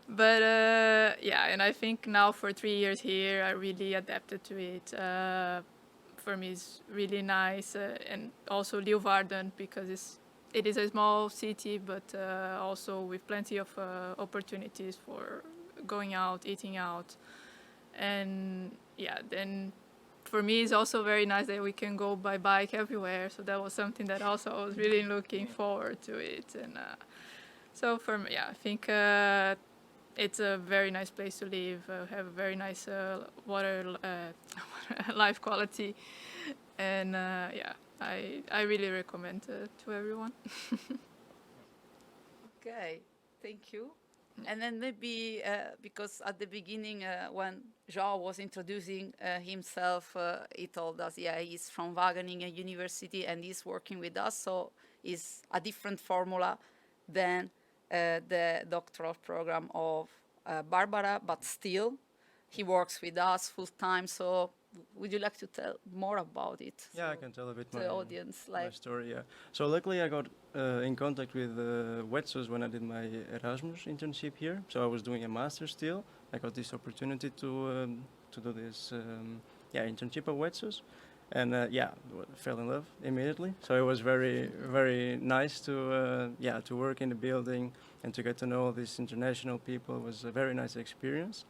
But and I think now for 3 years here, I really adapted to it. For me, it's really nice, and also Leeuwarden, because it is a small city, but also with plenty of opportunities for going out, eating out. And then for me it's also very nice that we can go by bike everywhere. So that was something that also I was really looking forward to it. And so for me, I think it's a very nice place to live, have a very nice water life quality. And I really recommend to everyone. Okay, thank you. And then maybe, because at the beginning, when Joao was introducing himself, he told us, he's from Wageningen University and he's working with us. So it's a different formula than the doctoral program of Barbara, but still he works with us full time. So would you like to tell more about it? Yeah, I can tell a bit more. The audience, my story. Yeah. So luckily, I got in contact with Wetsus when I did my Erasmus internship here. So I was doing a master still. I got this opportunity to do this internship at Wetsus, and fell in love immediately. So it was very, very nice to work in the building and to get to know all these international people. It was a very nice experience.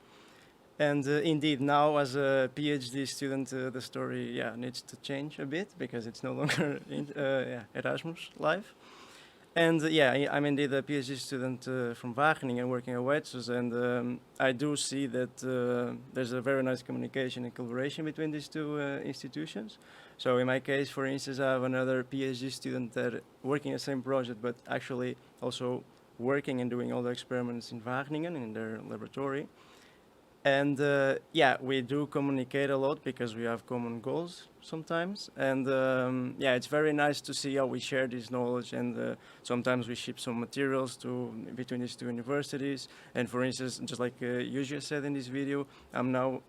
And indeed, now as a PhD student, the story needs to change a bit, because it's no longer Erasmus life. And I'm indeed a PhD student from Wageningen working at Wetsus, and I do see that there's a very nice communication and collaboration between these two institutions. So in my case, for instance, I have another PhD student that working the same project, but actually also working and doing all the experiments in Wageningen in their laboratory. And yeah, we do communicate a lot because we have common goals sometimes. And yeah, it's very nice to see how we share this knowledge. And sometimes we ship some materials between these two universities. And for instance, just like you just said in this video, I'm now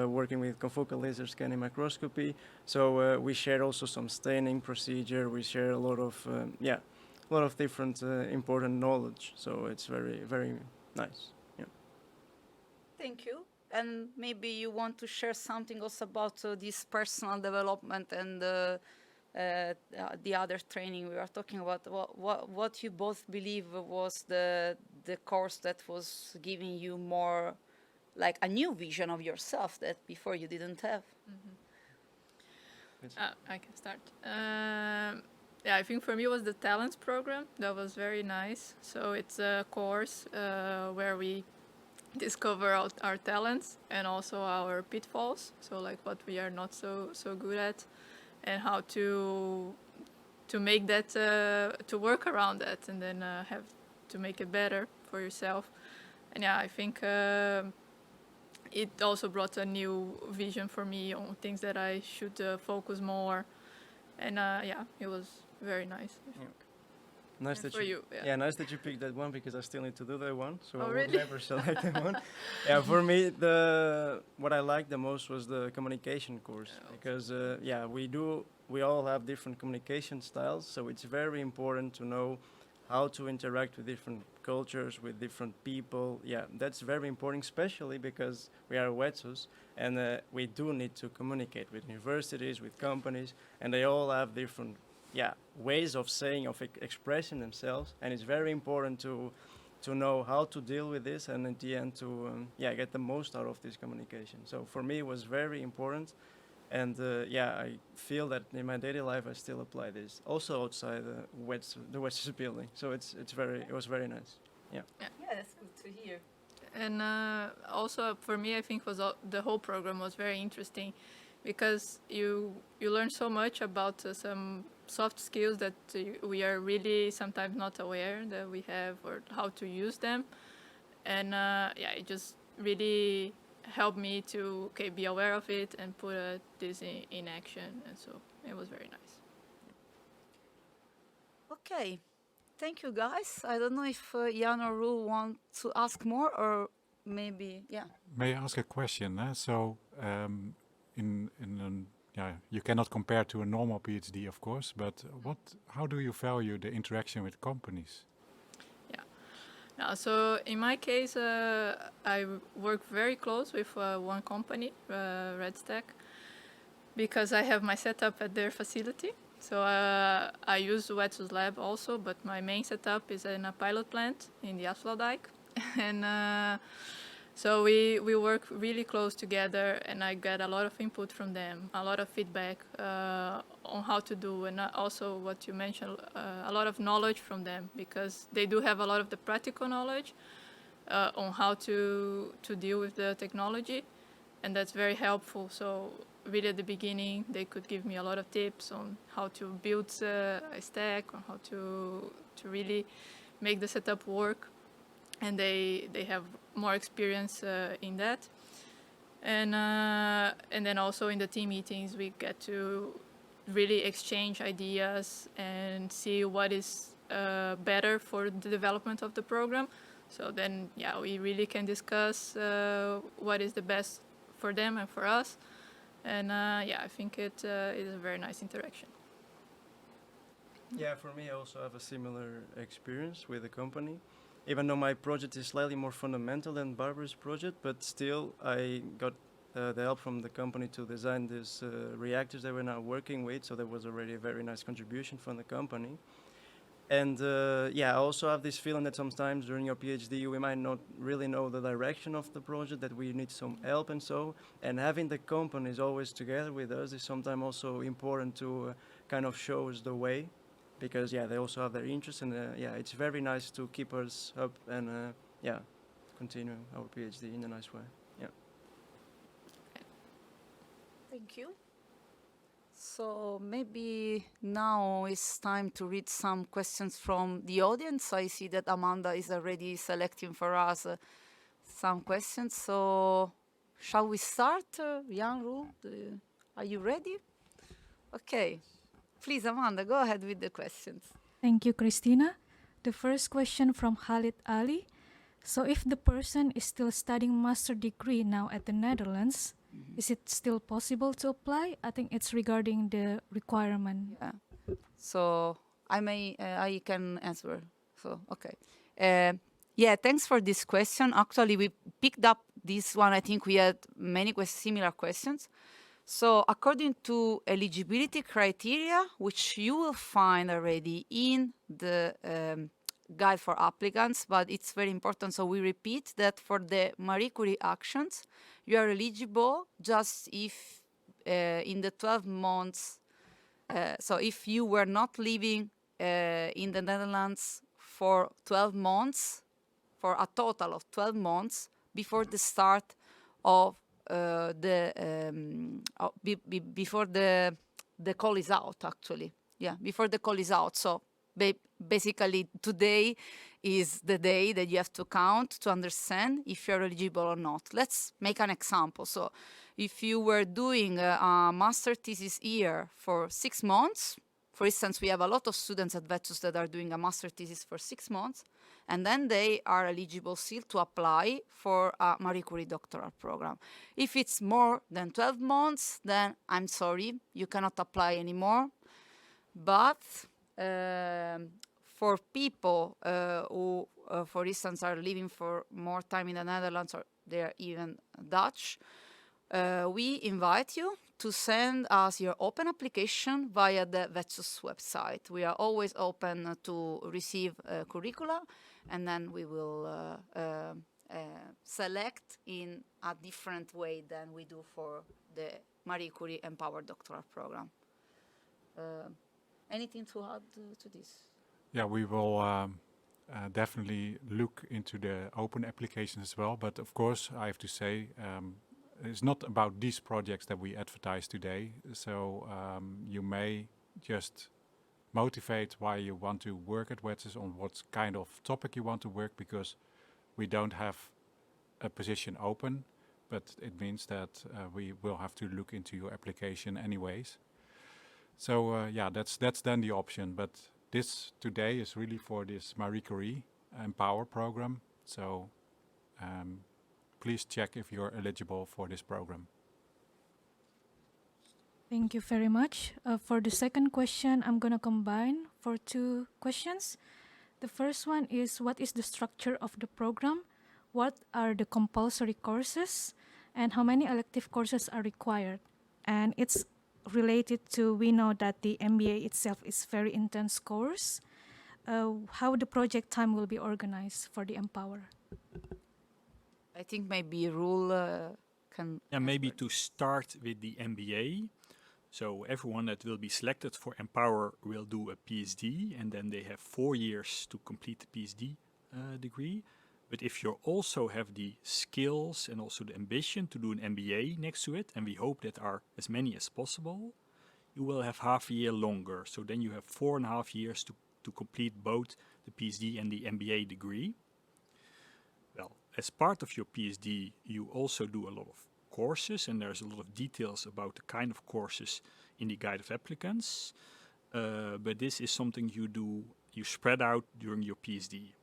working with confocal laser scanning microscopy. So we share also some staining procedure. We share a lot of yeah, a lot of different important knowledge. So it's very, very nice. Thank you. And maybe you want to share something also about this personal development and the other training we were talking about. What you both believe was the course that was giving you more like a new vision of yourself that before you didn't have? I can start. Yeah, I think for me it was the talents program. That was very nice. So it's a course where we discover our talents and also our pitfalls, so like what we are not so good at and how to make that to work around that and then have to make it better for yourself. And yeah, I think it also brought a new vision for me on things that I should focus more, and yeah, it was very nice. Nice that for you, yeah, nice that you picked that one because I still need to do that one, so I really? would never select that one. Yeah, for me, what I liked the most was the communication course because yeah, we all have different communication styles, so it's very important to know how to interact with different cultures, with different people. Yeah, that's very important, especially because we are Wetsus and we do need to communicate with universities, with companies, and they all have different ways of saying, of expressing themselves, and it's very important to know how to deal with this and at the end to get the most out of this communication. So for me it was very important, and yeah, I feel that in my daily life I still apply this also outside the Wetsus building. So it was very nice. Yeah, That's good to hear. And also for me, I think the whole program was very interesting because you learn so much about some soft skills that we are really sometimes not aware that we have or how to use them. And yeah, it just really helped me to be aware of it and put this in action. And so it was very nice. Okay, thank you guys. I don't know if Jan or Roel want to ask more or maybe, yeah. May I ask a question? So, you cannot compare to a normal PhD, of course, but how do you value the interaction with companies? Yeah. So in my case, I work very close with one company, RedStack, because I have my setup at their facility. So I use Wetsus Lab also, but my main setup is in a pilot plant in the Afsluitdijk. And so we work really close together, and I get a lot of input from them, a lot of feedback on how to do, and also what you mentioned, a lot of knowledge from them, because they do have a lot of the practical knowledge on how to deal with the technology, and that's very helpful. So really at the beginning, they could give me a lot of tips on how to build a stack, on how to really make the setup work. And they have more experience in that, and then also in the team meetings we get to really exchange ideas and see what is better for the development of the program. So then, yeah, we really can discuss what is the best for them and for us, and yeah, I think it is a very nice interaction. Yeah, for me, I also have a similar experience with the company. Even though my project is slightly more fundamental than Barbara's project, but still I got the help from the company to design these reactors that we're now working with, so that was already a very nice contribution from the company. And yeah, I also have this feeling that sometimes during your PhD we might not really know the direction of the project, that we need some help and so, and having the companies always together with us is sometimes also important to kind of show us the way. Because yeah, they also have their interests, and yeah, it's very nice to keep us up and yeah, continue our PhD in a nice way. Yeah. Thank you. So maybe now it's time to read some questions from the audience. I see that Amanda is already selecting for us some questions. So shall we start, Jan, Roel? Are you ready? Okay. Please, Amanda, go ahead with the questions. Thank you, Cristina. The first question from Khalid Ali. So if the person is still studying master degree now at the Netherlands, is it still possible to apply? I think it's regarding the requirement. Yeah. So I can answer. So, okay. Yeah, thanks for this question. Actually, we picked up this one. I think we had many similar questions. So according to eligibility criteria, which you will find already in the guide for applicants, but it's very important. So we repeat that for the Marie Curie actions, you are eligible just if in the 12 months, so if you were not living in the Netherlands for 12 months, for a total of 12 months before the start of before the call is out, actually. Yeah, before the call is out. So basically today is the day that you have to count to understand if you're eligible or not. Let's make an example. So if you were doing a master thesis year for 6 months, for instance, we have a lot of students at Wetsus that are doing a master thesis for 6 months, and then they are eligible still to apply for a Marie Curie doctoral program. If it's more than 12 months, then I'm sorry, you cannot apply anymore. But for people who, for instance, are living for more time in the Netherlands, or they're even Dutch, we invite you to send us your open application via the Wetsus website. We are always open to receive curricula, and then we will select in a different way than we do for the Marie Curie Empowered Doctoral Program. Anything to add to this? Yeah, we will definitely look into the open application as well. But of course, I have to say, it's not about these projects that we advertise today. So you may just motivate why you want to work at Wetsus, on what kind of topic you want to work, because we don't have a position open, but it means that we will have to look into your application anyways. So yeah, that's then the option. But this today is really for this Marie Curie Empower program. So please check if you're eligible for this program. Thank you very much. For the second question, I'm going to combine for 2 questions. The first one is, what is the structure of the program? What are the compulsory courses? And how many elective courses are required? And it's related to, we know that the MBA itself is very intense course. How the project time will be organized for the Empower? I think maybe Roel can... Yeah, maybe to start with the MBA. So everyone that will be selected for Empower will do a PhD, and then they have 4 years to complete the PhD degree. But if you also have the skills and also the ambition to do an MBA next to it, and we hope that are as many as possible, you will have half a year longer. So then you have 4.5 years to complete both the PhD and the MBA degree. Well, as part of your PhD, you also do a lot of courses, and there's a lot of details about the kind of courses in the guide of applicants. But this is something you spread out during your PhD.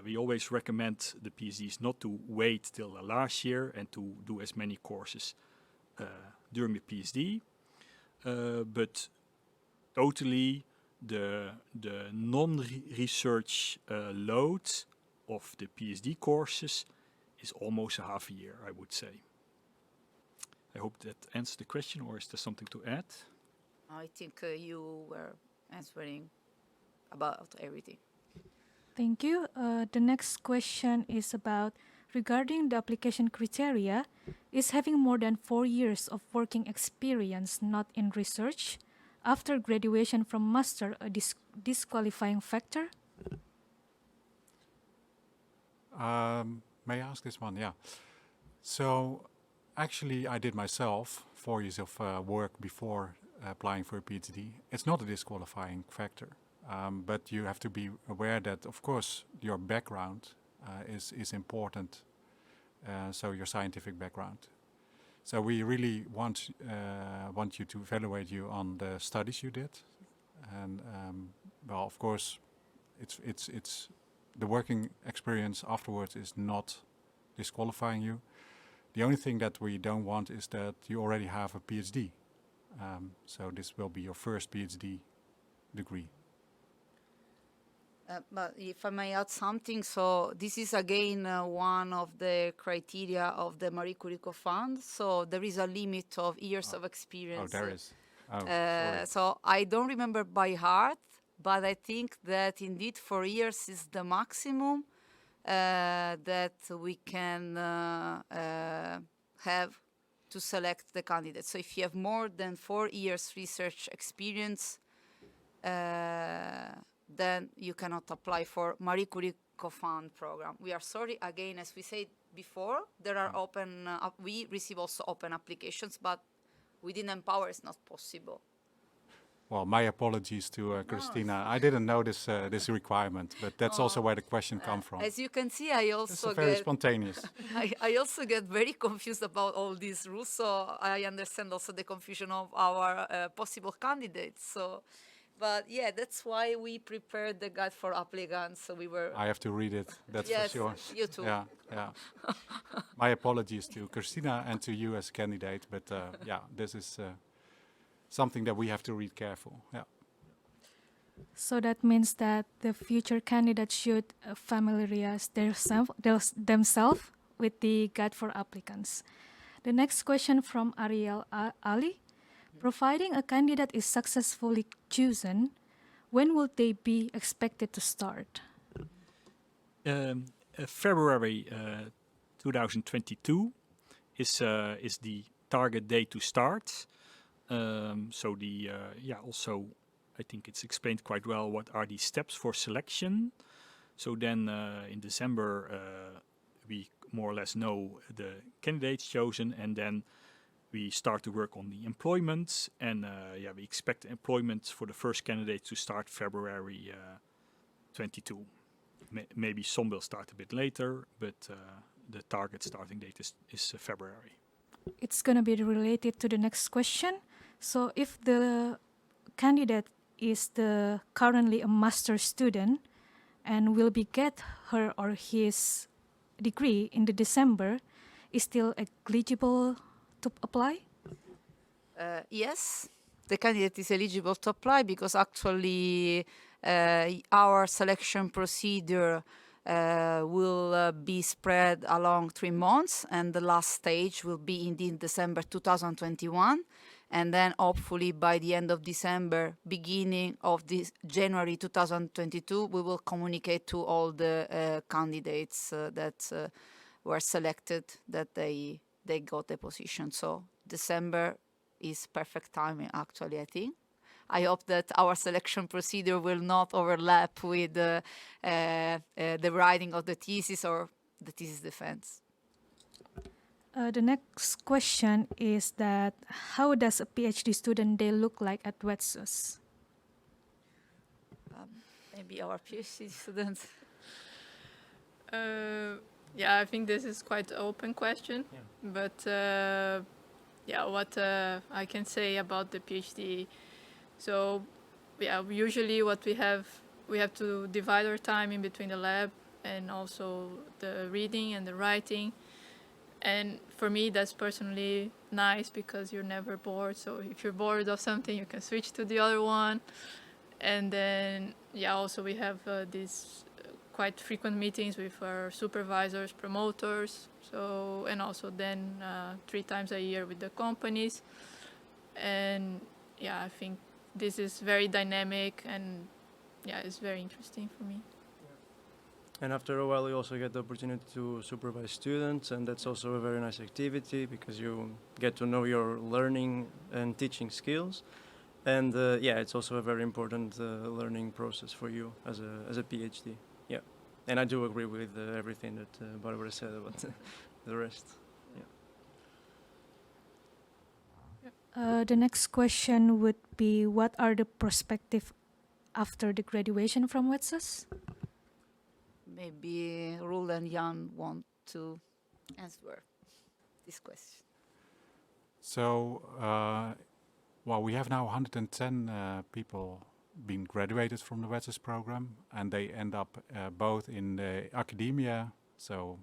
We always recommend the PhDs not to wait till the last year and to do as many courses during the PhD. But totally the non-research load of the PhD courses is almost a half a year, I would say. I hope that answers the question, or is there something to add? I think you were answering about everything. Thank you. The next question is about, regarding the application criteria, is having more than 4 years of working experience not in research after graduation from master a disqualifying factor? May I ask this one? Yeah. So actually, I did myself 4 years of work before applying for a PhD. It's not a disqualifying factor, but you have to be aware that, of course, your background is important so your scientific background. So we really want you to evaluate you on the studies you did, and well, of course, it's the working experience afterwards is not disqualifying you. The only thing that we don't want is that you already have a PhD. So this will be your first PhD degree. But if I may add something, so this is again one of the criteria of the Marie Curie Fund. So there is a limit of years of experience. Oh, there is. Sorry. So I don't remember by heart, but I think that indeed 4 years is the maximum that we can have to select the candidate. So if you have more than 4 years research experience, then you cannot apply for Marie Curie Co-Fund program. We are sorry, again, as we said before, there are open, we receive also open applications, but within Empower it's not possible. Well, my apologies to Cristina. I didn't know this requirement, but that's also where the question comes from. As you can see, I also it's very spontaneous. I also get very confused about all these rules, so I understand also the confusion of our possible candidates. So, but yeah, that's why we prepared the guide for applicants. So we were. I have to read it. That's yes, for sure. You too. Yeah, yeah. My apologies to Cristina and to you as candidate, but yeah, this is something that we have to read careful. Yeah. So that means that the future candidates should familiarize themselves with the guide for applicants. The next question from Ariel Ali. Providing a candidate is successfully chosen, when will they be expected to start? February 2022 is the target date to start. So the also I think it's explained quite well what are the steps for selection. So then in December we more or less know the candidates chosen, and then we start to work on the employment, and we expect employment for the first candidate to start February 22. Maybe some will start a bit later, but the target starting date is February. It's going to be related to the next question. So if the candidate is currently a master's student and will be get her or his degree in the December, is still eligible to apply? Yes, the candidate is eligible to apply because actually our selection procedure will be spread along 3 months, and the last stage will be indeed December 2021. And then hopefully by the end of December, beginning of this January 2022, we will communicate to all the candidates that were selected that they got the position. So December is perfect timing, actually, I think. I hope that our selection procedure will not overlap with the writing of the thesis or the thesis defense. The next question is that how does a PhD student day look like at Wetsus? Maybe our PhD students. Yeah, I think this is quite an open question, but what I can say about the PhD. So, usually what we have to divide our time in between the lab and also the reading and the writing. And for me, that's personally nice because you're never bored. So if you're bored of something, you can switch to the other one. And then, also we have these quite frequent meetings with our supervisors, promoters. So, and also then 3 times a year with the companies. And I think this is very dynamic and it's very interesting for me. And after a while, you also get the opportunity to supervise students, and that's also a very nice activity because you get to know your learning and teaching skills. And it's also a very important learning process for you as a PhD. Yeah, and I do agree with everything that Barbara said about the rest. The next question would be, what are the perspectives after the graduation from Wetsus? Maybe Roel and Jan want to answer this question. So, well, we have now 110 people being graduated from the Wetsus program, and they end up both in the academia, so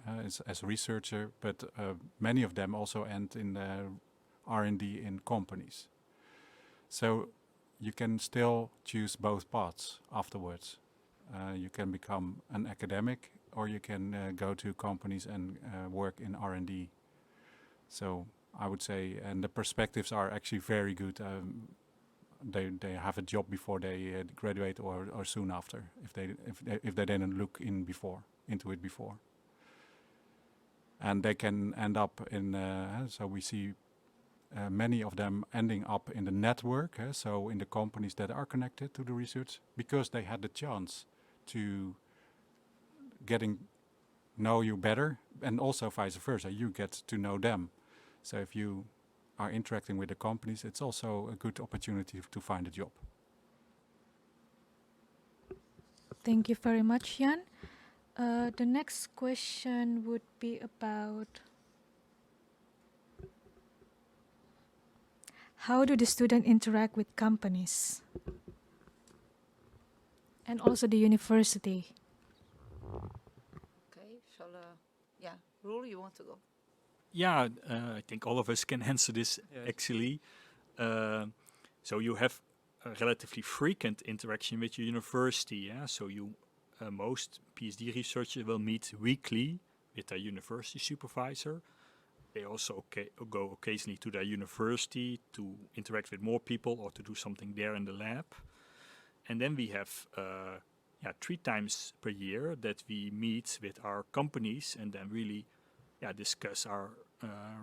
as a researcher, but many of them also end in R&D in companies. So you can still choose both paths afterwards. You can become an academic, or you can go to companies and work in R&D. So I would say, and the perspectives are actually very good. They have a job before they graduate, or soon after, if they didn't look into it before. And they can end up in. So we see many of them ending up in the network. So in the companies that are connected to the research, because they had the chance to getting know you better, and also vice versa. You get to know them. So if you are interacting with the companies, it's also a good opportunity to find a job. Thank you very much, Jan. The next question would be about how do the students interact with companies and also the university? Okay, yeah, Roel, you want to go? Yeah, I think all of us can answer this actually. So you have a relatively frequent interaction with your university. Yeah? So most PhD researchers will meet weekly with their university supervisor. They also go occasionally to their university to interact with more people or to do something there in the lab. And then we have 3 times per year that we meet with our companies and then really discuss our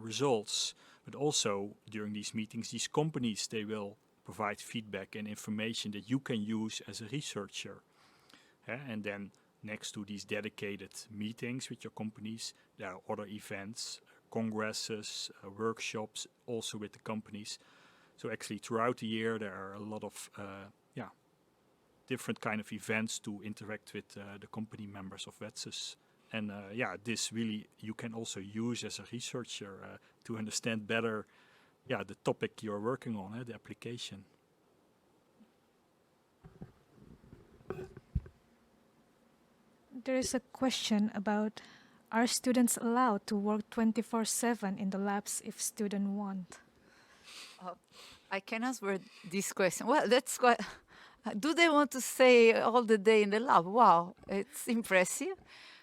results. But also during these meetings, these companies, they will provide feedback and information that you can use as a researcher. And then next to these dedicated meetings with your companies, there are other events, congresses, workshops, also with the companies. So actually throughout the year, there are a lot of different kind of events to interact with the company members of Wetsus. And this really you can also use as a researcher to understand better the topic you're working on, the application. There is a question about, are students allowed to work 24/7 in the labs if students want? I can answer this question. Well, that's quite. Do they want to stay all the day in the lab? Wow, it's impressive.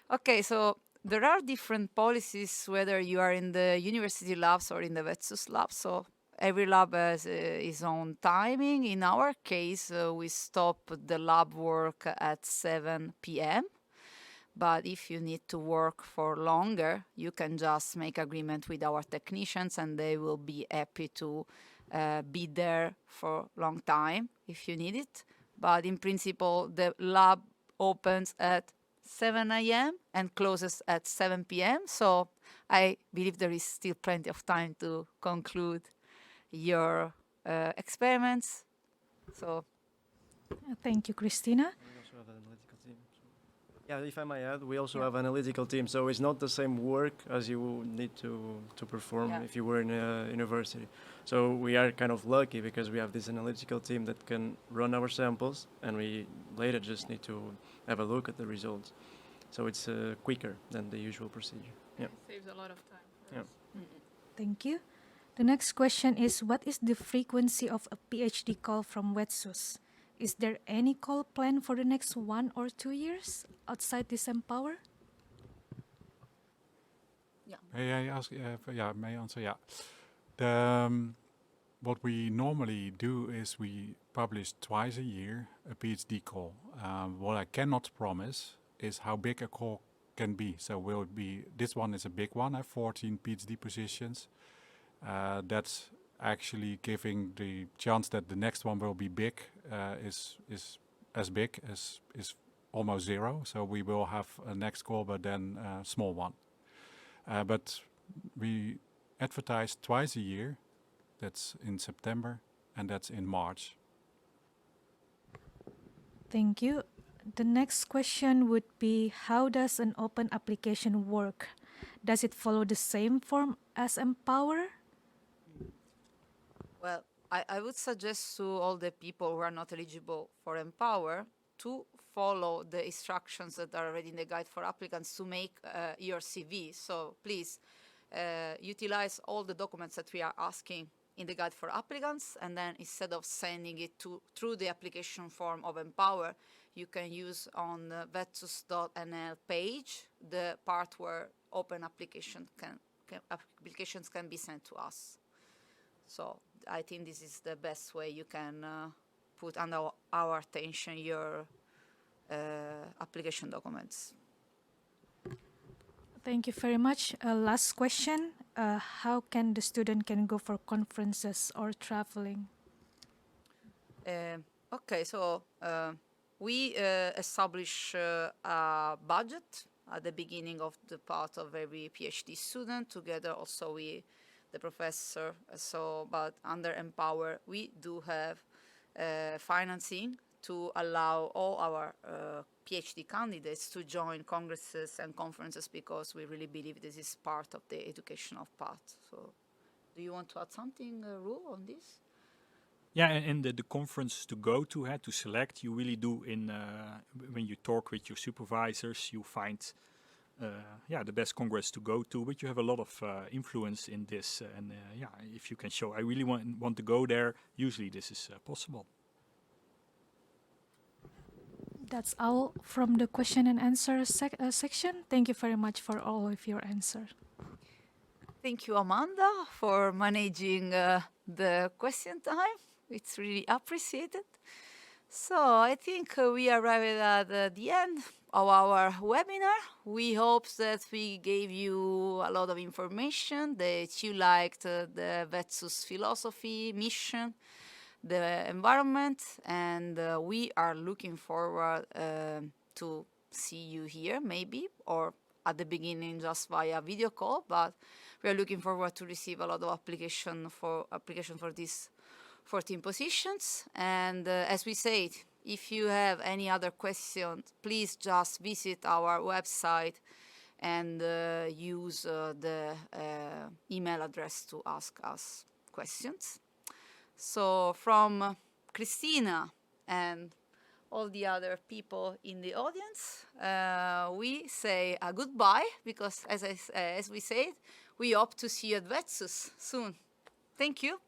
Okay, so there are different policies whether you are in the university labs or in the Wetsus lab. So every lab has its own timing. In our case, we stop the lab work at 7 p.m. But if you need to work for longer, you can just make agreement with our technicians and they will be happy to be there for a long time if you need it. But in principle, the lab opens at 7 a.m. and closes at 7 p.m. So I believe there is still plenty of time to conclude your experiments. So, thank you, Cristina. We also have an analytical team. Yeah, if I may add, we also have an analytical team. So it's not the same work as you need to perform if you were in a university. So we are kind of lucky because we have this analytical team that can run our samples, and we later just need to have a look at the results. So it's quicker than the usual procedure. Yeah. It saves a lot of time for us. Thank you. The next question is, what is the frequency of a PhD call from Wetsus? Is there any call planned for the next 1 or 2 years outside this Empower? May I ask? May I answer? Yeah. What we normally do is we publish twice a year a PhD call. What I cannot promise is how big a call can be. So will it be? This one is a big one. 14 PhD positions. That's actually giving the chance that the next one will be big is as big as is almost zero. So we will have a next call, but then a small one. But we advertise twice a year. That's in September and that's in March. Thank you. The next question would be, how does an open application work? does it follow the same form as Empower? Well, I would suggest to all the people who are not eligible for Empower to follow the instructions that are already in the guide for applicants to make your CV. So please utilize all the documents that we are asking in the guide for applicants, and then instead of sending it through the application form of Empower, you can use on the wetsus.nl page the part where open applications can be sent to us. So I think this is the best way you can put under our attention your application documents. Thank you very much. Last question. How can the student can go for conferences or traveling? Okay, so we establish a budget at the beginning of the part of every PhD student, together also with the professor. But under Empower, we do have financing to allow all our PhD candidates to join congresses and conferences, because we really believe this is part of the educational part. So do you want to add something, Roel, on this? Yeah, and the conference to go to select, you really do when you talk with your supervisors, you find the best congress to go to, but you have a lot of influence in this. And if you can show, I really want to go there, usually this is possible. That's all from the question and answer section. Thank you very much for all of your answers. Thank you, Amanda, for managing the question time. It's really appreciated. So I think we arrived at the end of our webinar. We hope that we gave you a lot of information, that you liked the Wetsus philosophy, mission, the environment, and we are looking forward to see you here maybe, or at the beginning just via video call, but we are looking forward to receive a lot of application for these 14 positions. And as we said, if you have any other questions, please just visit our website and use the email address to ask us questions. So from Cristina and all the other people in the audience, we say a goodbye, because as we said, we hope to see you at Wetsus soon. Thank you.